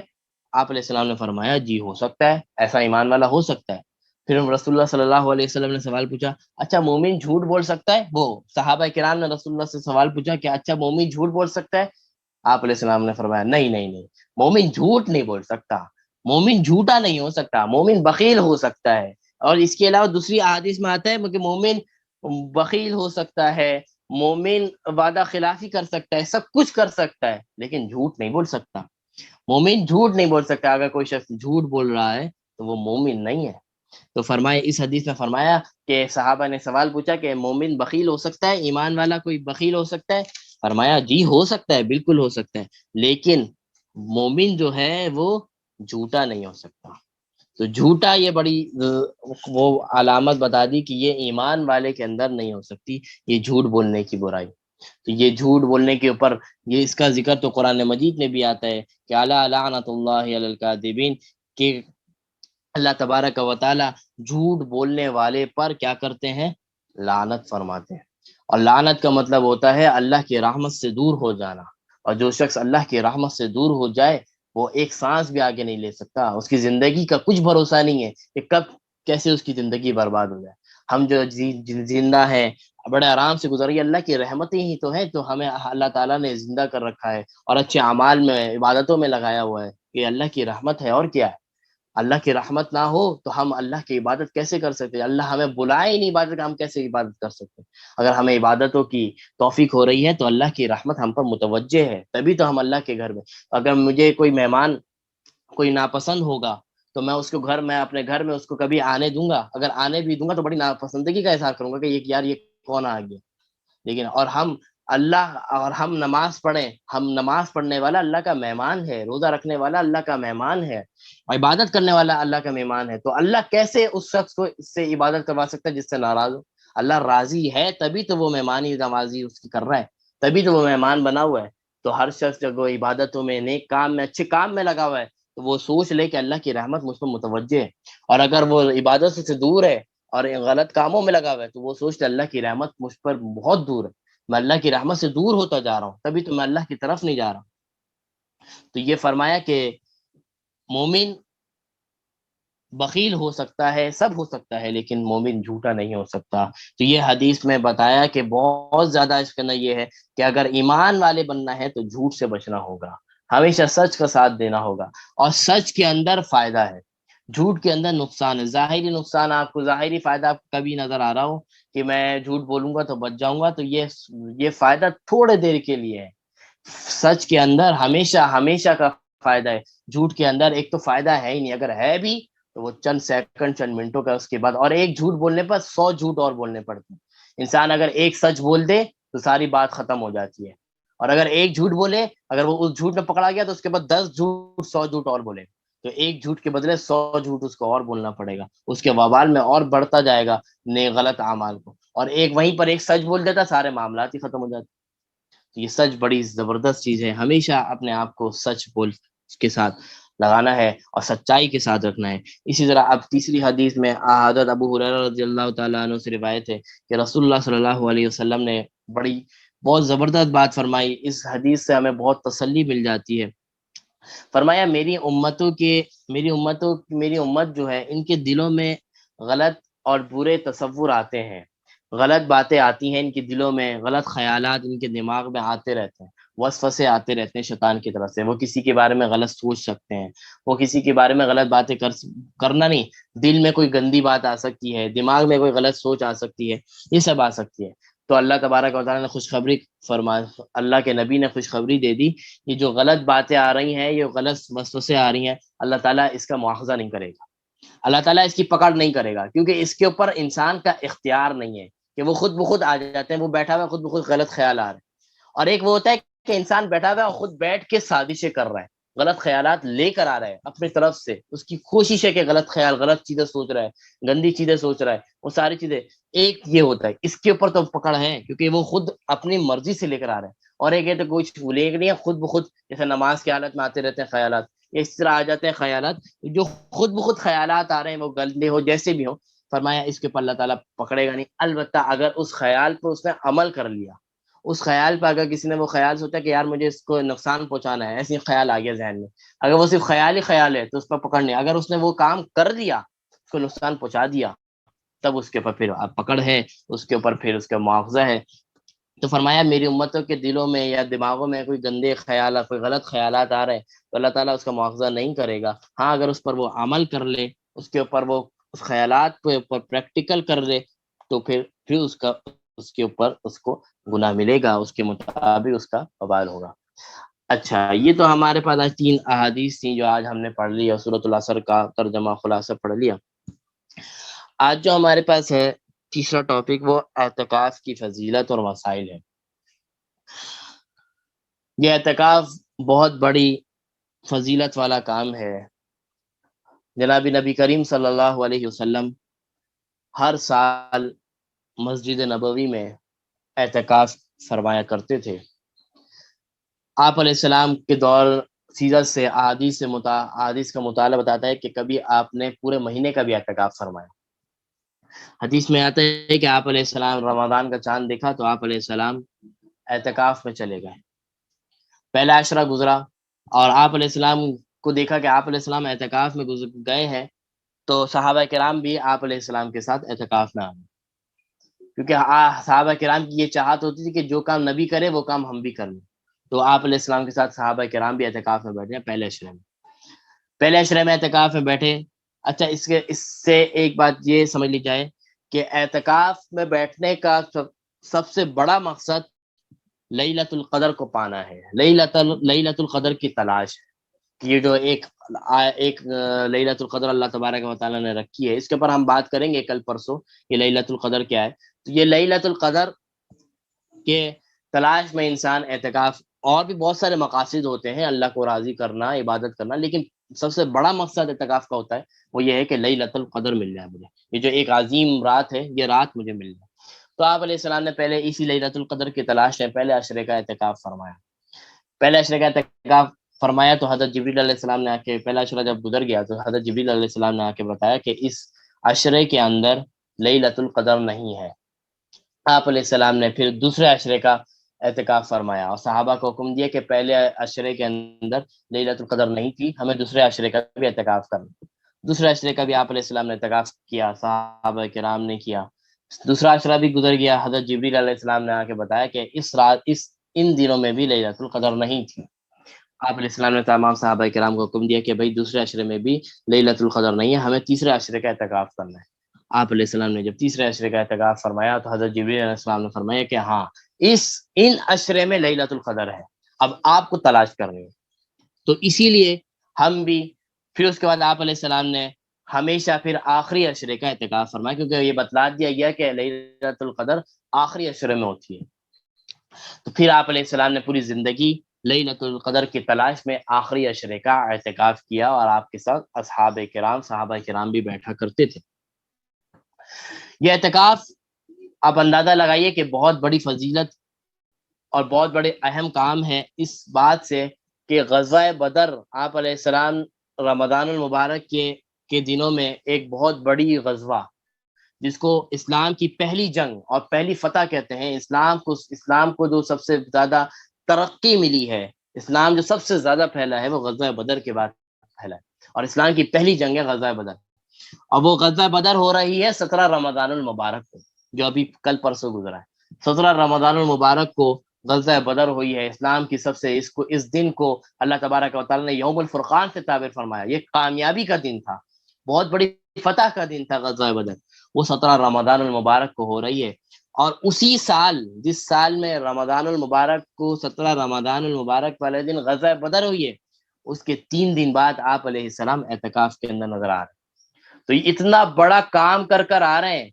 آپ علیہ السلام نے فرمایا جی ہو سکتا ہے، ایسا ایمان والا ہو سکتا ہے۔ پھر رسول اللہ صلی اللہ علیہ وسلم نے سوال پوچھا، اچھا مومن جھوٹ بول سکتا ہے؟ وہ صحابہ کرام نے رسول اللہ سے سوال پوچھا کہ اچھا مومن جھوٹ بول سکتا ہے؟ آپ علیہ السلام نے فرمایا نہیں نہیں نہیں، مومن جھوٹ نہیں بول سکتا، مومن جھوٹا نہیں ہو سکتا، مومن بخیل ہو سکتا ہے۔ اور اس کے علاوہ دوسری احادیث میں آتا ہے کہ مومن بخیل ہو سکتا ہے، مومن وعدہ خلافی کر سکتا ہے، سب کچھ کر سکتا ہے، لیکن جھوٹ نہیں بول سکتا۔ مومن جھوٹ نہیں بول سکتا۔ اگر کوئی شخص جھوٹ بول رہا ہے تو وہ مومن نہیں ہے۔ تو فرمایا، اس حدیث میں فرمایا کہ صحابہ نے سوال پوچھا کہ مومن بخیل ہو سکتا ہے، ایمان والا کوئی بخیل ہو سکتا ہے؟ فرمایا جی ہو سکتا ہے، بالکل ہو سکتا ہے، لیکن مومن جو ہے وہ جھوٹا نہیں ہو سکتا۔ تو جھوٹا یہ بڑی وہ علامت بتا دی کہ یہ ایمان والے کے اندر نہیں ہو سکتی، یہ جھوٹ بولنے کی برائی۔ تو یہ جھوٹ بولنے کے اوپر یہ اس کا ذکر تو قرآن مجید میں بھی آتا ہے کہ الا لعنت اللہ علی الکاذبین، کہ اللہ تبارک و تعالی جھوٹ بولنے والے پر کیا کرتے ہیں؟ لعنت فرماتے ہیں۔ اور لعنت کا مطلب ہوتا ہے اللہ کی رحمت سے دور ہو جانا، اور جو شخص اللہ کی رحمت سے دور ہو جائے وہ ایک سانس بھی آگے نہیں لے سکتا، اس کی زندگی کا کچھ بھروسہ نہیں ہے کہ کب کیسے اس کی زندگی برباد ہو جائے۔ ہم جو زندہ ہیں بڑے آرام سے گزر گئے، اللہ کی رحمتیں ہی تو ہیں، تو ہمیں اللہ تعالیٰ نے زندہ کر رکھا ہے اور اچھے اعمال میں، عبادتوں میں لگایا ہوا ہے، یہ اللہ کی رحمت ہے اور کیا ہے۔ اللہ کی رحمت نہ ہو تو ہم اللہ کی عبادت کیسے کر سکتے؟ اللہ ہمیں بلائے ہی نہیں عبادت کا، ہم کیسے عبادت کر سکتے؟ اگر ہمیں عبادتوں کی توفیق ہو رہی ہے تو اللہ کی رحمت ہم پر متوجہ ہے، تبھی تو ہم اللہ کے گھر میں۔ اگر مجھے کوئی مہمان کوئی ناپسند ہوگا تو میں اس کو میں اپنے گھر میں اس کو کبھی آنے دوں گا؟ اگر آنے بھی دوں گا تو بڑی ناپسندگی کا اظہار کروں گا کہ یار یہ کون آ گیا۔ لیکن اور ہم نماز پڑھیں، ہم نماز پڑھنے والا اللہ کا مہمان ہے، روزہ رکھنے والا اللہ کا مہمان ہے، اور عبادت کرنے والا اللہ کا مہمان ہے، تو اللہ کیسے اس شخص کو اس سے عبادت کروا سکتا ہے جس سے ناراض ہو؟ اللہ راضی ہے تبھی تو وہ مہمانی نوازی اس کی کر رہا ہے، تبھی تو وہ مہمان بنا ہوا ہے۔ تو ہر شخص جب وہ عبادتوں میں، نیک کام میں، اچھے کام میں لگا ہوا ہے تو وہ سوچ لے کہ اللہ کی رحمت مجھ پر متوجہ ہے، اور اگر وہ عبادت سے دور ہے اور غلط کاموں میں لگا ہوا ہے تو وہ سوچتے اللہ کی رحمت مجھ پر بہت دور ہے، میں اللہ کی رحمت سے دور ہوتا جا رہا ہوں، تبھی تو میں اللہ کی طرف نہیں جا رہا۔ تو یہ فرمایا کہ مومن بخیل ہو سکتا ہے، سب ہو سکتا ہے، لیکن مومن جھوٹا نہیں ہو سکتا۔ تو یہ حدیث میں بتایا کہ بہت زیادہ اس کے اندر یہ ہے کہ اگر ایمان والے بننا ہے تو جھوٹ سے بچنا ہوگا، ہمیشہ سچ کا ساتھ دینا ہوگا، اور سچ کے اندر فائدہ ہے، جھوٹ کے اندر نقصان ہے۔ ظاہری نقصان، آپ کو ظاہری فائدہ آپ کو کبھی نظر آ رہا ہو کہ میں جھوٹ بولوں گا تو بچ جاؤں گا، تو یہ فائدہ تھوڑے دیر کے لیے ہے۔ سچ کے اندر ہمیشہ ہمیشہ کا فائدہ ہے، جھوٹ کے اندر ایک تو فائدہ ہے ہی نہیں، اگر ہے بھی تو وہ چند سیکنڈ، چند منٹوں کا، اس کے بعد اور ایک جھوٹ بولنے پر 100 جھوٹ اور بولنے پڑتے ہیں۔ انسان اگر ایک سچ بول دے تو ساری بات ختم ہو جاتی ہے، اور اگر ایک جھوٹ بولے، اگر وہ اس جھوٹ میں پکڑا گیا تو اس کے بعد 10 جھوٹ، 100 جھوٹ اور بولے، تو ایک جھوٹ کے بدلے 100 جھوٹ اس کو اور بولنا پڑے گا، اس کے وبال میں اور بڑھتا جائے گا غلط اعمال کو، اور ایک وہیں پر ایک سچ بول دیتا سارے معاملات ہی ختم ہو جاتے۔ تو یہ سچ بڑی زبردست چیز ہے، ہمیشہ اپنے آپ کو سچ بول کے ساتھ لگانا ہے اور سچائی کے ساتھ رکھنا ہے۔ اسی طرح اب تیسری حدیث میں حضرت ابو ہریرہ رضی اللہ تعالیٰ عنہ سے روایت ہے کہ رسول اللہ صلی اللہ علیہ وسلم نے بہت زبردست بات فرمائی۔ اس حدیث سے ہمیں بہت تسلی مل جاتی ہے۔ فرمایا میری امت جو ہے ان کے دلوں میں غلط اور برے تصور آتے ہیں، غلط باتیں آتی ہیں ان کے دلوں میں، غلط خیالات ان کے دماغ میں آتے رہتے ہیں، وسوسے آتے رہتے ہیں شیطان کی طرف سے۔ وہ کسی کے بارے میں غلط سوچ سکتے ہیں، وہ کسی کے بارے میں غلط باتیں کرنا نہیں، دل میں کوئی گندی بات آ سکتی ہے، دماغ میں کوئی غلط سوچ آ سکتی ہے، یہ سب آ سکتی ہے۔ تو اللہ تبارک و تعالیٰ نے خوشخبری اللہ کے نبی نے خوشخبری دے دی، یہ جو غلط باتیں آ رہی ہیں، یہ غلط وسوسے آ رہی ہیں، اللہ تعالیٰ اس کا مواخذہ نہیں کرے گا، اللہ تعالیٰ اس کی پکڑ نہیں کرے گا، کیونکہ اس کے اوپر انسان کا اختیار نہیں ہے کہ وہ خود بخود آ جاتے ہیں، وہ بیٹھا ہوا ہے خود بخود غلط خیال آ رہے ہیں۔ اور ایک وہ ہوتا ہے کہ انسان بیٹھا ہوا ہے اور خود بیٹھ کے سازشیں کر رہا ہے، غلط خیالات لے کر آ رہا ہے اپنی طرف سے، اس کی کوشش ہے کہ غلط خیال، غلط چیزیں سوچ رہا ہے، گندی چیزیں سوچ رہا ہے، وہ ساری چیزیں۔ ایک یہ ہوتا ہے، اس کے اوپر تو پکڑ ہے کیونکہ وہ خود اپنی مرضی سے لے کر آ رہے ہیں، اور ایک ہے تو کچھ لے کے نہیں ہے، خود بخود جیسے نماز کی حالت میں آتے رہتے ہیں خیالات، اس طرح آ جاتے ہیں خیالات، جو خود بخود خیالات آ رہے ہیں وہ گندے ہو جیسے بھی ہو، فرمایا اس کے اوپر اللہ تعالیٰ پکڑے گا نہیں، البتہ اگر اس خیال پہ اس نے عمل کر لیا، اس خیال پہ اگر کسی نے وہ خیال سوچا کہ یار مجھے اس کو نقصان پہنچانا ہے، ایسے خیال آ گیا ذہن میں، اگر وہ صرف خیال ہی خیال ہے تو اس پر پکڑ نہیں، اگر اس نے وہ کام کر دیا، اس کو نقصان پہنچا دیا، تب اس کے اوپر پھر پکڑ ہے، اس کے اوپر پھر اس کا معاوضہ ہے۔ تو فرمایا میری امتوں کے دلوں میں یا دماغوں میں کوئی گندے خیالات، کوئی غلط خیالات آ رہے ہیں تو اللہ تعالیٰ اس کا مواخذہ نہیں کرے گا، ہاں اگر اس پر وہ عمل کر لے، اس کے اوپر وہ اس خیالات کے اوپر پریکٹیکل کر لے، تو پھر اس کے اوپر اس کو گناہ ملے گا، اس کے مطابق اس کا وبال ہوگا۔ اچھا، یہ تو ہمارے پاس آج 3 احادیث تھیں جو آج ہم نے پڑھ لی، اور سورۃ العصر کا ترجمہ خلاصہ پڑھ لیا۔ آج جو ہمارے پاس ہے تیسرا ٹاپک، وہ اعتکاف کی فضیلت اور مسائل ہے۔ یہ اعتکاف بہت بڑی فضیلت والا کام ہے۔ جناب نبی کریم صلی اللہ علیہ وسلم ہر سال مسجد نبوی میں اعتکاف فرمایا کرتے تھے۔ آپ علیہ السلام کے دور سیرت سے احادیث کا مطالعہ بتاتا ہے کہ کبھی آپ نے پورے مہینے کا بھی اعتکاف فرمایا۔ حدیث میں آتا ہے کہ آپ علیہ السلام رمضان کا چاند دیکھا تو آپ علیہ السلام اعتکاف میں چلے گئے، پہلا عشرہ گزرا اور آپ علیہ السلام کو دیکھا کہ آپ علیہ السلام اعتکاف میں گئے ہیں، تو صحابہ کرام بھی آپ علیہ السلام کے ساتھ اعتکاف میں آ گئے، کیونکہ صحابہ کرام کی یہ چاہت ہوتی تھی کہ جو کام نبی کرے وہ کام ہم بھی کر لیں، تو آپ علیہ السلام کے ساتھ صحابہ کرام بھی اعتکاف میں بیٹھے ہیں پہلے عشرے میں اعتکاف میں بیٹھے۔ اچھا، اس سے ایک بات یہ سمجھ لی جائے کہ اعتکاف میں بیٹھنے کا سب سے بڑا مقصد لیلۃ القدر کو پانا ہے، لیلۃ القدر کی تلاش ہے، کہ یہ جو ایک لیلۃ القدر اللہ تبارک و تعالیٰ نے رکھی ہے، اس کے اوپر ہم بات کریں گے کل پرسوں، یہ لیلۃ القدر کیا ہے۔ تو یہ لیلۃ القدر کے تلاش میں انسان اعتکاف، اور بھی بہت سارے مقاصد ہوتے ہیں، اللہ کو راضی کرنا، عبادت کرنا، لیکن سب سے بڑا مقصد اعتکاف کا ہوتا ہے وہ یہ ہے کہ لیلۃ القدر مل جائے مجھے، یہ جو ایک عظیم رات ہے، یہ رات مجھے مل جائے۔ تو آپ علیہ السلام نے پہلے اسی لیلۃ القدر کی تلاش میں پہلے عشرے کا اعتکاف فرمایا۔ پہلے عشرے کا اعتکاف فرمایا تو حضرت جبریل علیہ السلام نے آ کے، پہلا عشرہ جب گزر گیا تو حضرت جبریل علیہ السلام نے آ کے بتایا کہ اس عشرے کے اندر لیلۃ القدر نہیں ہے۔ آپ علیہ السلام نے پھر دوسرے عشرے کا اعتکاف فرمایا اور صحابہ کو حکم دیا کہ پہلے عشرے کے اندر لیلۃ القدر نہیں تھی، ہمیں دوسرے عشرے کا بھی اعتکاف کرنا۔ دوسرے عشرے کا بھی آپ علیہ السلام نے اعتکاف کیا، صحابہ کرام نے کیا۔ دوسرا عشرہ بھی گزر گیا، حضرت جبریل علیہ السلام نے آ کے بتایا کہ ان دنوں میں بھی لیلۃ القدر نہیں تھی۔ آپ علیہ السلام نے تمام صحابہ کرام کو حکم دیا کہ بھائی دوسرے عشرے میں بھی لیلۃ القدر نہیں ہے، ہمیں تیسرے عشرے کا اعتکاف کرنا ہے۔ آپ علیہ السلام نے جب تیسرے عشرے کا اعتکاف فرمایا تو حضرت جبریل علیہ السلام نے فرمایا کہ ہاں، ان عشرے میں لیلۃ القدر ہے، اب آپ کو تلاش کرنی ہے۔ تو اسی لیے ہم بھی پھر اس کے بعد آپ علیہ السلام نے ہمیشہ پھر آخری عشرے کا اعتکاف فرمایا، کیونکہ یہ بتلا دیا گیا کہ لیلۃ القدر آخری عشرے میں ہوتی ہے۔ تو پھر آپ علیہ السلام نے پوری زندگی لیلۃ القدر کی تلاش میں آخری عشرے کا اعتکاف کیا، اور آپ کے ساتھ صحابہ کرام بھی بیٹھا کرتے تھے۔ یہ اعتکاف آپ اندازہ لگائیے کہ بہت بڑی فضیلت اور بہت بڑے اہم کام ہے، اس بات سے کہ غزوہ بدر آپ علیہ السلام رمضان المبارک کے دنوں میں ایک بہت بڑی غزوہ، جس کو اسلام کی پہلی جنگ اور پہلی فتح کہتے ہیں، اسلام کو جو سب سے زیادہ ترقی ملی ہے، اسلام جو سب سے زیادہ پھیلا ہے، وہ غزوہ بدر کے بعد پھیلا ہے، اور اسلام کی پہلی جنگ ہے غزوہ بدر۔ اب وہ غزوہ بدر ہو رہی ہے 17 رمضان المبارک کو، جو ابھی کل پرسوں گزرا ہے۔ 17 رمضان المبارک کو غزوہ بدر ہوئی ہے۔ اسلام کی سب سے اس دن کو اللہ تبارک و تعالیٰ نے یوم الفرقان سے تعبیر فرمایا، یہ کامیابی کا دن تھا، بہت بڑی فتح کا دن تھا غزوہ بدر۔ وہ 17 رمضان المبارک کو ہو رہی ہے، اور اسی سال، جس سال میں رمضان المبارک کو 17 رمضان المبارک والے دن غزوہ بدر ہوئی ہے، اس کے 3 دن بعد آپ علیہ السلام اعتکاف کے اندر نظر آ رہے ہیں۔ تو یہ اتنا بڑا کام کر آ رہے ہیں،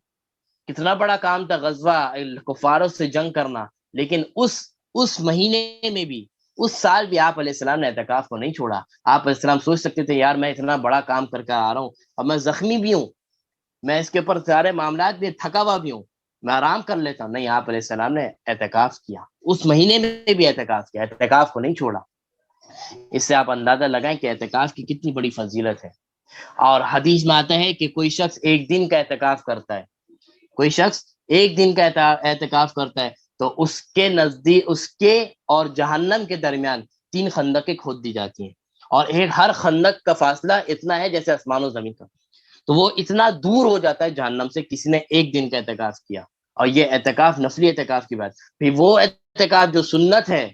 کتنا بڑا کام تھا غزوہ کفاروں سے جنگ کرنا، لیکن اس مہینے میں بھی، اس سال بھی آپ علیہ السلام نے اعتکاف کو نہیں چھوڑا۔ آپ علیہ السلام سوچ سکتے تھے یار میں اتنا بڑا کام کر آ رہا ہوں، اور میں زخمی بھی ہوں، میں اس کے اوپر سارے معاملات بھی تھکا ہوا بھی ہوں، میں آرام کر لیتا ہوں۔ نہیں، آپ علیہ السلام نے اعتکاف کیا، اس مہینے میں بھی اعتکاف کیا، اعتکاف کو نہیں چھوڑا۔ اس سے آپ اندازہ لگائیں کہ اعتکاف کی کتنی بڑی فضیلت ہے۔ اور حدیث میں آتا ہے کہ کوئی شخص ایک دن کا اعتکاف کرتا ہے، کوئی شخص ایک دن کا اعتکاف کرتا ہے، تو اس کے نزدیک، اس کے اور جہنم کے درمیان 3 خندقیں کھود دی جاتی ہیں، اور ہر خندق کا فاصلہ اتنا ہے جیسے آسمان و زمین کا۔ تو وہ اتنا دور ہو جاتا ہے جہنم سے، کسی نے ایک دن کا اعتکاف کیا۔ اور یہ اعتکاف نفلی اعتکاف کی بات، پھر وہ اعتکاف جو سنت ہے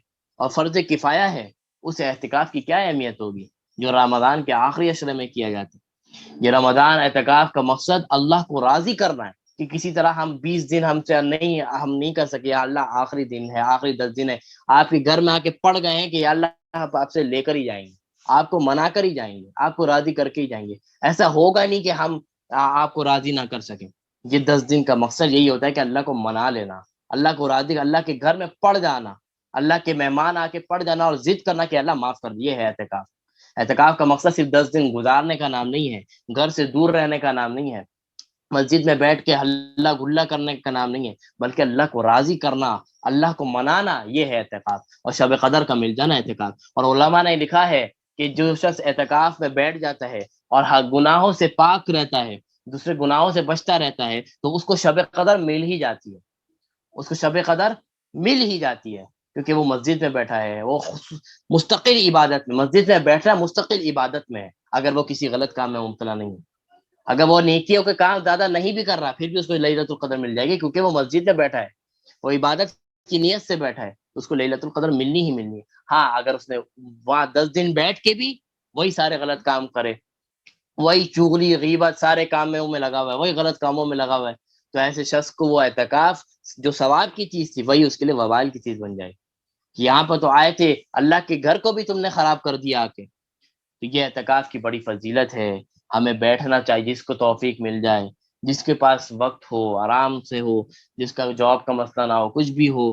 اور فرض کفایہ ہے، اس اعتکاف کی کیا اہمیت ہوگی جو رمضان کے آخری عشرے میں کیا جاتا ہے۔ یہ رمضان اعتکاف کا مقصد اللہ کو راضی کرنا ہے، کہ کسی طرح ہم 20 دن ہم نہیں کر سکے، یا اللہ آخری دن ہے، آخری 10 دن ہے، آپ کے گھر میں آ کے پڑ گئے ہیں کہ یا اللہ آپ سے لے کر ہی جائیں گے، آپ کو منا کر ہی جائیں گے، آپ کو راضی کر کے ہی جائیں گے۔ ایسا ہوگا نہیں کہ ہم آپ کو راضی نہ کر سکیں۔ یہ 10 دن کا مقصد یہی ہوتا ہے کہ اللہ کو منا لینا، اللہ کو راضی، اللہ کے گھر میں پڑ جانا، اللہ کے مہمان آ کے پڑ جانا اور ضد کرنا کہ اللہ معاف کر دیے ہے اعتکاف۔ اعتکاف کا مقصد صرف 10 دن گزارنے کا نام نہیں ہے، گھر سے دور رہنے کا نام نہیں ہے، مسجد میں بیٹھ کے ہلا گلا کرنے کا نام نہیں ہے، بلکہ اللہ کو راضی کرنا، اللہ کو منانا، یہ ہے اعتکاف۔ اور شب قدر کا مل جانا اعتکاف۔ اور علماء نے لکھا ہے کہ جو شخص اعتکاف میں بیٹھ جاتا ہے اور گناہوں سے پاک رہتا ہے، دوسرے گناہوں سے بچتا رہتا ہے، تو اس کو شب قدر مل ہی جاتی ہے، اس کو شب قدر مل ہی جاتی ہے، کیونکہ وہ مسجد میں بیٹھا ہے، وہ مستقل عبادت میں، مسجد میں بیٹھ رہا ہے، مستقل عبادت میں ہے، اگر وہ کسی غلط کام میں مبتلا نہیں ہے۔ اگر وہ نیکیوں کے کام زیادہ نہیں بھی کر رہا، پھر بھی اس کو لیلۃ القدر مل جائے گی، کیونکہ وہ مسجد میں بیٹھا ہے، وہ عبادت کی نیت سے بیٹھا ہے، اس کو لیلۃ القدر ملنی ہی ملنی ہے۔ ہاں، اگر اس نے وہاں 10 دن بیٹھ کے بھی وہی سارے غلط کام کرے، وہی چغلی غیبت سارے کاموں میں لگا ہوا ہے، وہی غلط کاموں میں لگا ہوا ہے، تو ایسے شخص کو وہ اعتکاف جو ثواب کی چیز تھی، وہی اس کے لیے وبال کی چیز بن جائے کہ یہاں پر تو آئے تھے، اللہ کے گھر کو بھی تم نے خراب کر دیا آ کے۔ تو یہ اعتکاف کی بڑی فضیلت ہے، ہمیں بیٹھنا چاہیے، جس کو توفیق مل جائے، جس کے پاس وقت ہو، آرام سے ہو، جس کا جاب کا مسئلہ نہ ہو، کچھ بھی ہو،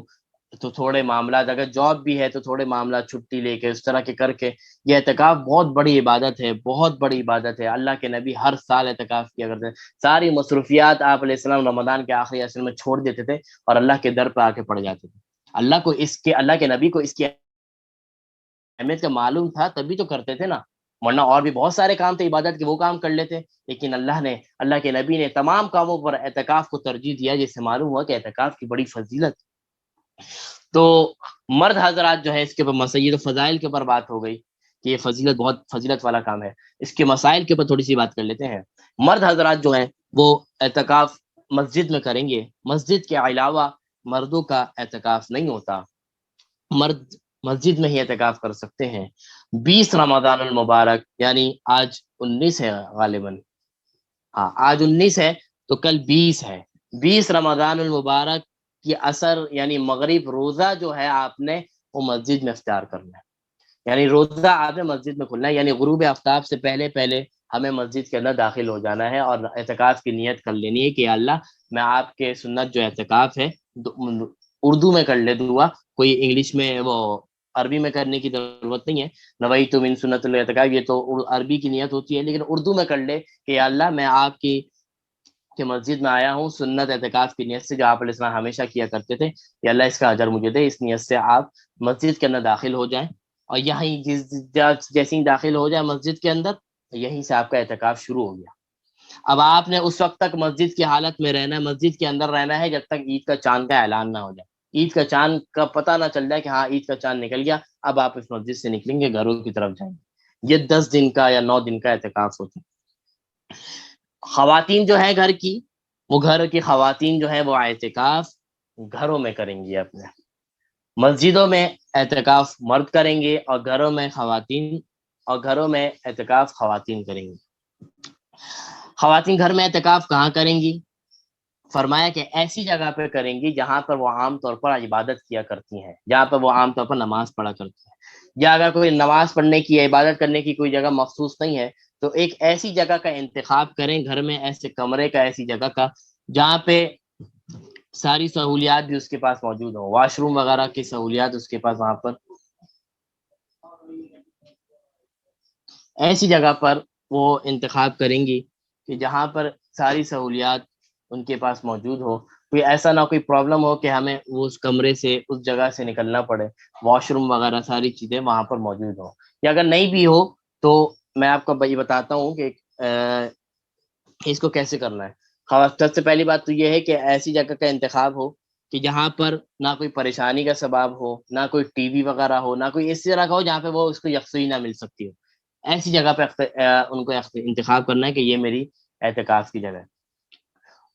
تو تھوڑے معاملات، اگر جاب بھی ہے تو تھوڑے معاملات چھٹی لے کے، اس طرح کے کر کے، یہ اعتکاف بہت بڑی عبادت ہے، بہت بڑی عبادت ہے۔ اللہ کے نبی ہر سال اعتکاف کیا کرتے ہیں، ساری مصروفیات آپ علیہ السلام رمضان کے آخری عشر میں چھوڑ دیتے تھے اور اللہ کے در پہ آ کے پڑ جاتے تھے۔ اللہ کے نبی کو اس کی اہمیت کا معلوم تھا، تبھی تو کرتے تھے نا، ورنہ اور بھی بہت سارے کام تھے عبادت کے، وہ کام کر لیتے، لیکن اللہ کے نبی نے تمام کاموں پر اعتکاف کو ترجیح دیا، جس سے معلوم ہوا کہ اعتکاف کی بڑی فضیلت۔ تو مرد حضرات جو ہے، اس کے اوپر مسائل و فضائل کے اوپر بات ہو گئی کہ یہ فضیلت، بہت فضیلت والا کام ہے، اس کے مسائل کے اوپر تھوڑی سی بات کر لیتے ہیں۔ مرد حضرات جو ہیں وہ اعتکاف مسجد میں کریں گے، مسجد کے علاوہ مردوں کا اعتکاف نہیں ہوتا، مرد مسجد میں ہی اعتکاف کر سکتے ہیں۔ 20 رمضان المبارک، یعنی آج 19 ہے غالباً، ہاں آج 19 ہے، تو کل 20 ہے۔ 20 رمضان المبارک کی اثر یعنی مغرب روزہ جو ہے، آپ نے وہ مسجد میں افطار کرنا ہے، یعنی روزہ آپ نے مسجد میں کھلنا ہے، یعنی غروب آفتاب سے پہلے پہلے ہمیں مسجد کے اندر داخل ہو جانا ہے، اور اعتکاف کی نیت کر لینی ہے کہ اللہ میں آپ کے سنت جو اعتکاف ہے، اردو میں کر لے دعا، کوئی انگلش میں وہ عربی میں کرنے کی ضرورت نہیں ہے، نویت من سنت الاعتکاف، یہ تو عربی کی نیت ہوتی ہے، لیکن اردو میں کر لے کہ اللہ میں آپ کی کہ مسجد میں آیا ہوں سنت اعتکاف کی نیت سے، جو آپ علیہ السلام ہمیشہ کیا کرتے تھے، کہ اللہ اس کا اجر مجھے دے، اس نیت سے آپ مسجد کے اندر داخل ہو جائیں، اور یہیں جیسے ہی داخل ہو جائے مسجد کے اندر یہیں سے آپ کا اعتکاف شروع ہو گیا. اب آپ نے اس وقت تک مسجد کی حالت میں رہنا ہے, مسجد کے اندر رہنا ہے جب تک عید کا چاند کا اعلان نہ ہو جائے, عید کا چاند کا پتہ نہ چل جائے کہ ہاں عید کا چاند نکل گیا, اب آپ اس مسجد سے نکلیں گے, گھروں کی طرف جائیں گے. یہ 10 دن کا یا 9 دن کا اعتکاف ہوتا ہے. خواتین جو ہے گھر کی, وہ گھر کی خواتین جو ہے وہ اعتکاف گھروں میں کریں گی اپنے. مسجدوں میں اعتکاف مرد کریں گے اور گھروں میں اعتکاف خواتین کریں گی. خواتین گھر میں اعتکاف کہاں کریں گی؟ فرمایا کہ ایسی جگہ پہ کریں گی جہاں پر وہ عام طور پر عبادت کیا کرتی ہیں, جہاں پر وہ عام طور پر نماز پڑھا کرتی ہیں. یا اگر کوئی نماز پڑھنے کی عبادت کرنے کی کوئی جگہ مخصوص نہیں ہے تو ایک ایسی جگہ کا انتخاب کریں گھر میں, ایسے کمرے کا, ایسی جگہ کا جہاں پہ ساری سہولیات بھی اس کے پاس موجود ہوں, واش روم وغیرہ کی سہولیات اس کے پاس وہاں پر, ایسی جگہ پر وہ انتخاب کریں گی کہ جہاں پر ساری سہولیات ان کے پاس موجود ہو. کوئی ایسا نہ کوئی پرابلم ہو کہ ہمیں وہ اس کمرے سے اس جگہ سے نکلنا پڑے, واش روم وغیرہ ساری چیزیں وہاں پر موجود ہوں. یا اگر نہیں بھی ہو تو میں آپ کو یہ بتاتا ہوں کہ اس کو کیسے کرنا ہے. سب سے پہلی بات تو یہ ہے کہ ایسی جگہ کا انتخاب ہو کہ جہاں پر نہ کوئی پریشانی کا سبب ہو, نہ کوئی ٹی وی وغیرہ ہو, نہ کوئی اس طرح کا ہو جہاں پہ وہ اس کو یکسوئی نہ مل سکتی ہو. ایسی جگہ پہ ان کو انتخاب کرنا ہے کہ یہ میری اعتکاف کی جگہ ہے.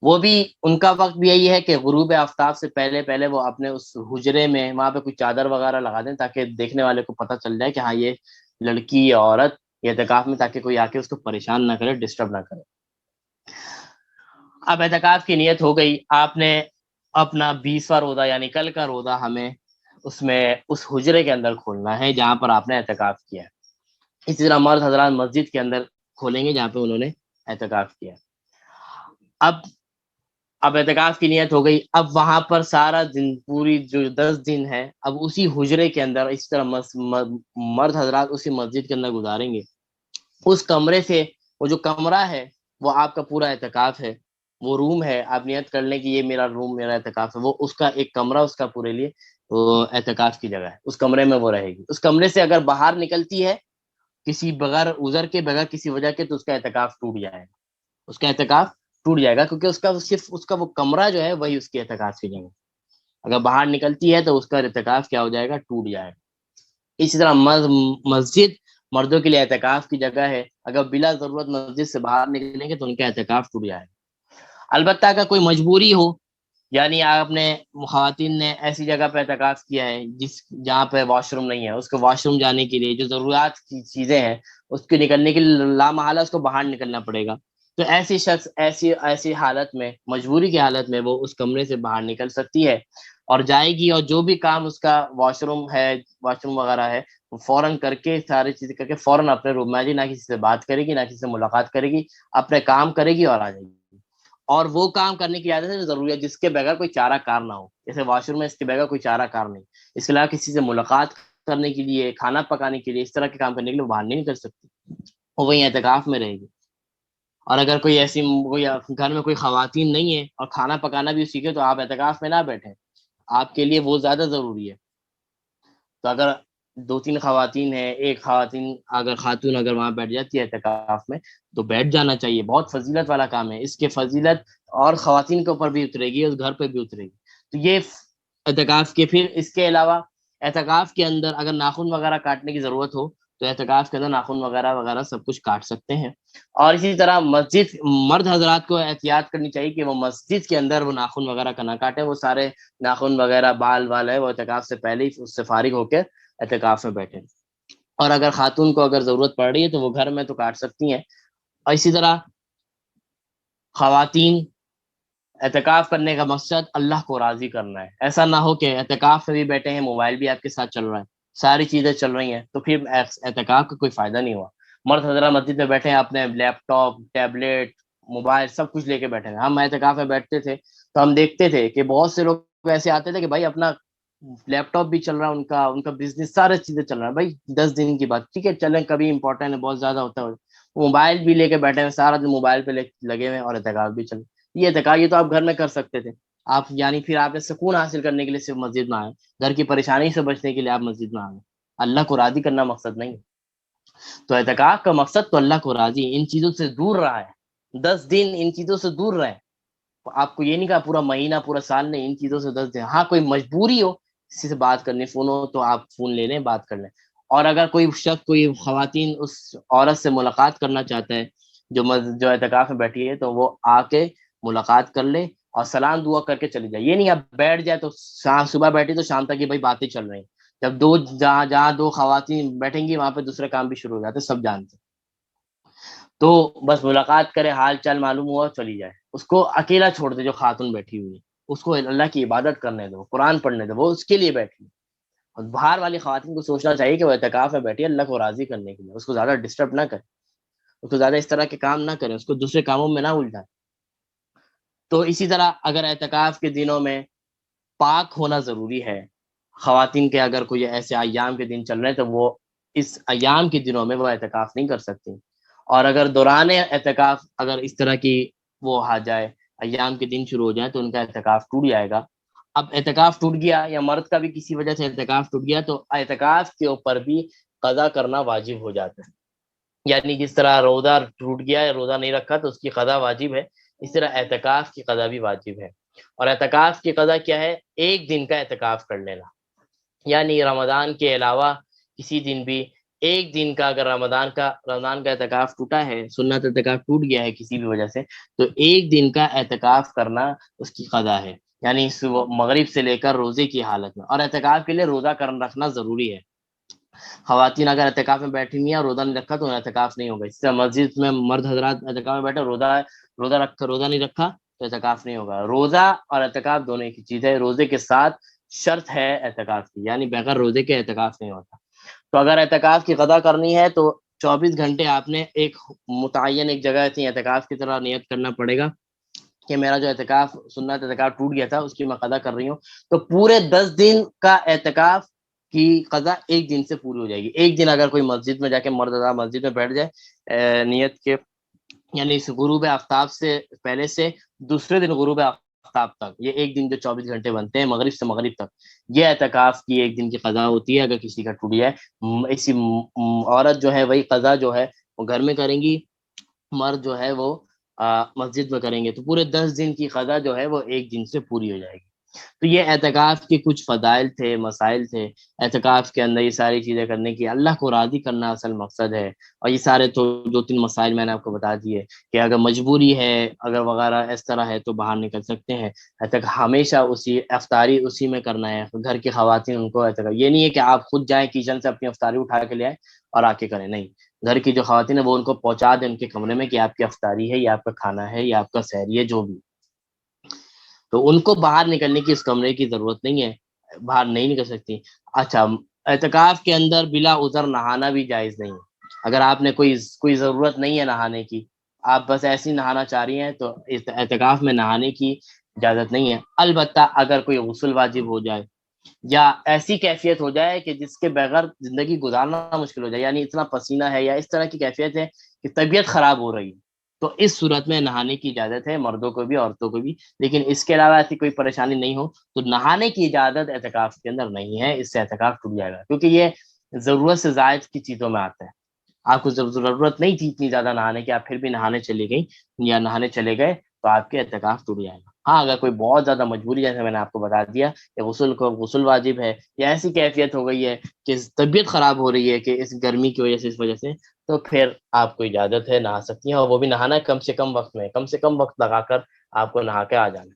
وہ بھی ان کا وقت بھی یہی ہے کہ غروب آفتاب سے پہلے پہلے وہ اپنے اس حجرے میں وہاں پہ کوئی چادر وغیرہ لگا دیں تاکہ دیکھنے والے کو پتہ چل جائے کہ ہاں یہ لڑکی یا عورت یہ اعتکاف میں, تاکہ کوئی آ کے اس کو پریشان نہ کرے, ڈسٹرب نہ کرے. اب اعتکاف کی نیت ہو گئی, آپ نے اپنا 20واں روزہ یعنی کل کا روزہ ہمیں اس حجرے کے اندر کھولنا ہے جہاں پر آپ نے اعتکاف کیا ہے. اسی طرح مرد حضرات مسجد کے اندر کھولیں گے جہاں پہ انہوں نے اعتکاف کیا. اب اعتکاف کی نیت ہو گئی, اب وہاں پر سارا دن, پوری جو 10 دن ہے اب اسی حجرے کے اندر اس طرح مرد حضرات اسی مسجد کے اندر گزاریں گے. اس کمرے سے, وہ جو کمرہ ہے وہ آپ کا پورا اعتکاف ہے, وہ روم ہے, آپ نیت کر لیں کہ یہ میرا روم میرا اعتکاف ہے, وہ اس کا ایک کمرہ اس کا پورے لیے وہ اعتکاف کی جگہ ہے, اس کمرے میں وہ رہے گی. اس کمرے سے اگر باہر نکلتی ہے کسی بغیر عذر کے, بغیر کسی وجہ کے, تو اس کا اعتکاف ٹوٹ جائے گا, اس کا اعتکاف ٹوٹ جائے گا, کیونکہ اس کا صرف اس کا وہ کمرہ جو ہے وہی اس کی اعتکاف کی جگہ. اگر باہر نکلتی ہے تو اس کا اعتکاف کیا ہو جائے گا, ٹوٹ جائے گا. اسی طرح مسجد مردوں کے لیے اعتکاف کی جگہ ہے, اگر بلا ضرورت مسجد سے باہر نکلیں گے تو ان کا اعتکاف ٹوٹ جائے گا. البتہ اگر کوئی مجبوری ہو, یعنی آپ نے خواتین نے ایسی جگہ پہ اعتکاف کیا ہے جہاں پہ واش روم نہیں ہے, اس کو واش روم جانے کے لیے جو ضروریات کی چیزیں ہیں اس کے نکلنے کے لیے لامحالہ اس کو باہر نکلنا پڑے گا, تو ایسی شخص ایسی حالت میں, مجبوری کی حالت میں وہ اس کمرے سے باہر نکل سکتی ہے اور جائے گی, اور جو بھی کام اس کا واش روم وغیرہ ہے وہ فوراً کر کے, ساری چیزیں کر کے فوراً اپنے روم میں آ جائے, نہ کسی سے بات کرے گی, نہ کسی سے ملاقات کرے گی, اپنے کام کرے گی اور آ جائے گی. اور وہ کام کرنے کی عادت ہے ضروری ہے جس کے بغیر کوئی چارہ کار نہ ہو, جیسے واش روم میں اس کے بغیر کوئی چارہ کار نہیں, اس کے علاوہ کسی سے ملاقات کرنے کے لیے, کھانا پکانے کے لیے, اس طرح کے کام کرنے کے لیے وہ باہر نہیں کر سکتی, وہ وہیں اعتکاف میں رہے گی. اور اگر کوئی ایسی گھر میں کوئی خواتین نہیں ہے اور کھانا پکانا بھی سیکھے تو آپ اعتکاف میں نہ بیٹھیں, آپ کے لیے وہ زیادہ ضروری ہے. تو اگر 2-3 خواتین ہیں, ایک خاتون اگر وہاں بیٹھ جاتی ہے اعتکاف میں تو بیٹھ جانا چاہیے, بہت فضیلت والا کام ہے. اس کے فضیلت اور خواتین کے اوپر بھی اترے گی, اس گھر پہ بھی اترے گی. تو یہ اعتکاف کے. پھر اس کے علاوہ اعتکاف کے اندر اگر ناخن وغیرہ کاٹنے کی ضرورت ہو تو اعتکاف کے اندر ناخن وغیرہ سب کچھ کاٹ سکتے ہیں. اور اسی طرح مرد حضرات کو احتیاط کرنی چاہیے کہ وہ مسجد کے اندر وہ ناخن وغیرہ کا نہ کاٹیں, وہ سارے ناخن وغیرہ بال ہے وہ اعتکاف سے پہلے ہی اس سے فارغ ہو کے اعتکاف میں بیٹھیں. اور اگر خاتون کو اگر ضرورت پڑ رہی ہے تو وہ گھر میں تو کاٹ سکتی ہیں. اور اسی طرح خواتین, اعتکاف کرنے کا مقصد اللہ کو راضی کرنا ہے. ایسا نہ ہو کہ اعتکاف میں بھی بیٹھے ہیں, موبائل بھی آپ کے ساتھ چل رہا ہے, ساری چیزیں چل رہی ہیں, تو پھر اعتکاف کا کوئی فائدہ نہیں ہوا. مرد حضرات مسجد میں بیٹھے ہیں, اپنے لیپ ٹاپ, ٹیبلیٹ, موبائل سب کچھ لے کے بیٹھے ہیں. ہم اعتکاف میں بیٹھتے تھے تو ہم دیکھتے تھے کہ بہت سے لوگ ایسے آتے تھے کہ بھائی اپنا لیپ ٹاپ بھی چل رہا ہے, ان کا بزنس, سارے چیزیں چل رہا ہے. بھائی 10 دن کی بات, ٹھیک ہے چلیں, کبھی امپورٹنٹ ہے, بہت زیادہ ہوتا ہے, موبائل بھی لے کے بیٹھے ہیں, سارا دن موبائل پہ لگے ہوئے اور اعتکاف بھی چل. یہ اعتکاف یہ تو آپ گھر میں کر سکتے تھے آپ, یعنی پھر آپ نے سکون حاصل کرنے کے لیے صرف مسجد میں آئے, گھر کی پریشانی سے بچنے کے لیے آپ مسجد میں آئے, اللہ کو راضی کرنا مقصد نہیں ہے. تو اعتکاف کا مقصد تو اللہ کو راضی، ان چیزوں سے دور رہا ہے، 10 دن ان چیزوں سے دور رہے. آپ کو یہ نہیں کہا پورا مہینہ پورا سال نہیں، ان چیزوں سے 10 دن. ہاں کوئی مجبوری ہو کسی سے بات کرنے، فون ہو تو آپ فون لے لیں، بات کر لیں. اور اگر کوئی شخص، کوئی خواتین اس عورت سے ملاقات کرنا چاہتا ہے جو اعتکاف میں بیٹھی ہے، تو وہ آ کے ملاقات کر لے اور سلام دعا کر کے چلی جائے. یہ نہیں اب بیٹھ جائے تو صبح بیٹھی تو شام تک یہ بھائی باتیں چل رہی ہیں. جب جہاں جہاں دو خواتین بیٹھیں گی وہاں پہ دوسرے کام بھی شروع ہو جاتے ہیں، سب جانتے ہیں. تو بس ملاقات کرے، حال چال معلوم ہوا، چلی جائے. اس کو اکیلا چھوڑ دے جو خاتون بیٹھی ہوئی ہے، اس کو اللہ کی عبادت کرنے دو، قرآن پڑھنے دو، وہ اس کے لیے بیٹھی ہے. اور باہر والی خواتین کو سوچنا چاہیے کہ وہ اعتکاف میں بیٹھی ہے اللہ کو راضی کرنے کے لیے، اس کو زیادہ ڈسٹرب نہ کرے، اس کو زیادہ اس طرح کے کام نہ کریں، اس کو دوسرے کاموں میں نہ الجھائیں. تو اسی طرح اگر اعتکاف کے دنوں میں پاک ہونا ضروری ہے. خواتین کے اگر کوئی ایسے ایام کے دن چل رہے ہیں تو وہ اس ایام کے دنوں میں وہ اعتکاف نہیں کر سکتی. اور اگر دوران اعتکاف اگر اس طرح کی وہ آ جائے، ایام کے دن شروع ہو جائیں، تو ان کا اعتکاف ٹوٹ جائے گا. اب اعتکاف ٹوٹ گیا یا مرد کا بھی کسی وجہ سے اعتکاف ٹوٹ گیا تو اعتکاف کے اوپر بھی قضا کرنا واجب ہو جاتا ہے. یعنی جس طرح روزہ ٹوٹ گیا یا روزہ نہیں رکھا تو اس کی قضا واجب ہے، اس طرح اعتکاف کی قضا بھی واجب ہے. اور اعتکاف کی قضا کیا ہے؟ ایک دن کا اعتکاف کر لینا. یعنی رمضان کے علاوہ کسی دن بھی ایک دن کا، اگر رمضان کا اعتکاف ٹوٹا ہے، سنت اعتکاف ٹوٹ گیا ہے کسی بھی وجہ سے، تو ایک دن کا اعتکاف کرنا اس کی قضا ہے. یعنی مغرب سے لے کر روزے کی حالت میں. اور اعتکاف کے لیے روزہ رکھنا ضروری ہے. خواتین اگر اعتکاف میں بیٹھی ہوئی ہیں اور روزہ نہیں رکھا تو اعتکاف نہیں ہوگا. اس طرح مسجد میں مرد حضرات اعتکاف میں بیٹھے، روزہ نہیں رکھا تو اعتکاف نہیں ہوگا. روزہ اور اعتکاف دونوں ایک ہی چیز ہے. روزے کے ساتھ شرط ہے اعتکاف کی، یعنی بغیر روزے کے اعتکاف نہیں ہوتا. تو اگر اعتکاف کی قضا کرنی ہے تو 24 گھنٹے آپ نے ایک متعین ایک جگہ تھی اعتکاف کی طرح نیت کرنا پڑے گا کہ میرا جو اعتکاف سنت اعتکاف ٹوٹ گیا تھا اس کی میں قضا کر رہی ہوں. تو پورے 10 دن کا اعتکاف کی قضا ایک دن سے پوری ہو جائے گی. ایک دن اگر کوئی مسجد میں جا کے مرد حضرات مسجد میں بیٹھ جائے نیت کے، یعنی اس غروب آفتاب سے پہلے سے دوسرے دن غروب آفتاب تک، یہ ایک دن جو 24 گھنٹے بنتے ہیں مغرب سے مغرب تک، یہ اعتکاف کی ایک دن کی قضا ہوتی ہے. اگر کسی کا ٹوٹ جائے، اسی عورت جو ہے وہی قضا جو ہے وہ گھر میں کریں گی، مرد جو ہے وہ مسجد میں کریں گے. تو پورے 10 دن کی قضا جو ہے وہ ایک دن سے پوری ہو جائے گی. تو یہ اعتکاف کے کچھ فضائل تھے، مسائل تھے. اعتکاف کے اندر یہ ساری چیزیں کرنے کی اللہ کو راضی کرنا اصل مقصد ہے. اور یہ سارے تو 2-3 مسائل میں نے آپ کو بتا دیے کہ اگر مجبوری ہے، اگر وغیرہ اس طرح ہے تو باہر نکل سکتے ہیں. ہمیشہ اسی افطاری اسی میں کرنا ہے. گھر کی خواتین ان کو اعتکاف، یہ نہیں ہے کہ آپ خود جائیں کچن سے اپنی افطاری اٹھا کے لے آئیں اور آ کے کریں، نہیں. گھر کی جو خواتین ہیں وہ ان کو پہنچا دیں ان کے کمرے میں کہ آپ کی افطاری ہے، یا آپ کا کھانا ہے، یا آپ کا سحری ہے، جو بھی. تو ان کو باہر نکلنے کی اس کمرے کی ضرورت نہیں ہے، باہر نہیں نکل سکتی. اچھا، اعتکاف کے اندر بلا عذر نہانا بھی جائز نہیں ہے. اگر آپ نے کوئی ضرورت نہیں ہے نہانے کی، آپ بس ایسے ہی نہانا چاہ رہی ہیں، تو اعتکاف میں نہانے کی اجازت نہیں ہے. البتہ اگر کوئی غسل واجب ہو جائے یا ایسی کیفیت ہو جائے کہ جس کے بغیر زندگی گزارنا مشکل ہو جائے، یعنی اتنا پسینہ ہے یا اس طرح کی کیفیت ہے کہ طبیعت خراب ہو رہی ہے، تو اس صورت میں نہانے کی اجازت ہے، مردوں کو بھی عورتوں کو بھی. لیکن اس کے علاوہ ایسی کوئی پریشانی نہیں ہو تو نہانے کی اجازت اعتکاف کے اندر نہیں ہے. اس سے اعتکاف ٹوٹ جائے گا، کیونکہ یہ ضرورت سے زائد کی چیزوں میں آتا ہے. آپ کو ضرورت نہیں تھی اتنی زیادہ نہانے کی، آپ پھر بھی نہانے چلی گئی یا نہانے چلے گئے تو آپ کے اعتکاف ٹوٹ جائے گا. ہاں اگر کوئی بہت زیادہ مجبوری، جیسے میں نے آپ کو بتا دیا کہ غسل واجب ہے، یا ایسی کیفیت ہو گئی ہے کہ طبیعت خراب ہو رہی ہے کہ اس گرمی کی وجہ سے، اس وجہ سے، تو پھر آپ کو اجازت ہے، نہا سکتی ہیں. اور وہ بھی نہانا ہے کم سے کم وقت میں، کم سے کم وقت لگا کر آپ کو نہا کے آ جانا.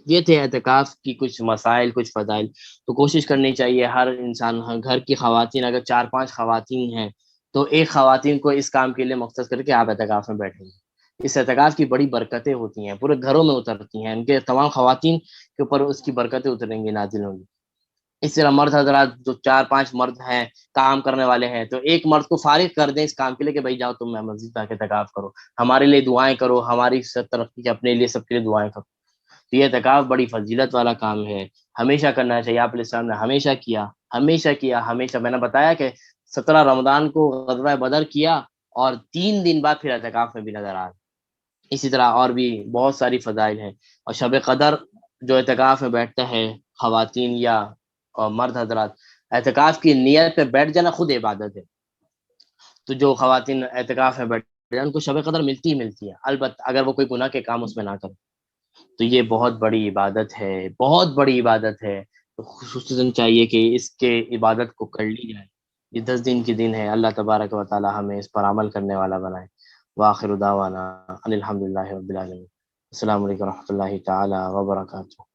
یہ تھے اعتکاف کی کچھ مسائل، کچھ فضائل. تو کوشش کرنی چاہیے ہر انسان، گھر کی خواتین اگر 4-5 خواتین ہیں تو ایک خواتین کو اس کام کے لیے مختص کر کے آپ اعتکاف میں بیٹھیں گے. اس اعتکاف کی بڑی برکتیں ہوتی ہیں، پورے گھروں میں اترتی ہیں، ان کے تمام خواتین کے اوپر اس کی برکتیں اتریں گی، نازل ہوں گی. اس طرح مرد حضرات جو 4-5 مرد ہیں کام کرنے والے ہیں، تو ایک مرد کو فارغ کر دیں اس کام کے لیے کہ بھائی جاؤ تم مسجد میں اعتکاف کرو، ہمارے لیے دعائیں کرو، ہماری ترقی کے، اپنے لیے، سب کے لیے دعائیں کرو. تو یہ اعتکاف بڑی فضیلت والا کام ہے، ہمیشہ کرنا چاہیے. آپ علیہ السلام نے ہمیشہ کیا، ہمیشہ کیا، ہمیشہ. میں نے بتایا کہ 17 رمضان کو غزوہ بدر کیا اور 3 دن بعد پھر اعتکاف میں بھی نظر آ گئے. اسی طرح اور بھی بہت ساری فضائل ہیں. اور شب قدر جو اعتکاف میں بیٹھتا ہے خواتین یا مرد حضرات، اعتکاف کی نیت پہ بیٹھ جانا خود عبادت ہے. تو جو خواتین اعتکاف میں بیٹھ جائیں ان کو شب قدر ملتی ہی ملتی ہے، البتہ اگر وہ کوئی گناہ کے کام اس میں نہ کرے. تو یہ بہت بڑی عبادت ہے، بہت بڑی عبادت ہے. تو خصوصاً چاہیے کہ اس کے عبادت کو کر لی جائے. یہ 10 دن کی دن ہے. اللہ تبارک و تعالی ہمیں اس پر عمل کرنے والا بنائے. وآخر دعوانا ان الحمد للہ رب العالمین. السلام علیکم و رحمۃ اللہ تعالی وبرکاتہ.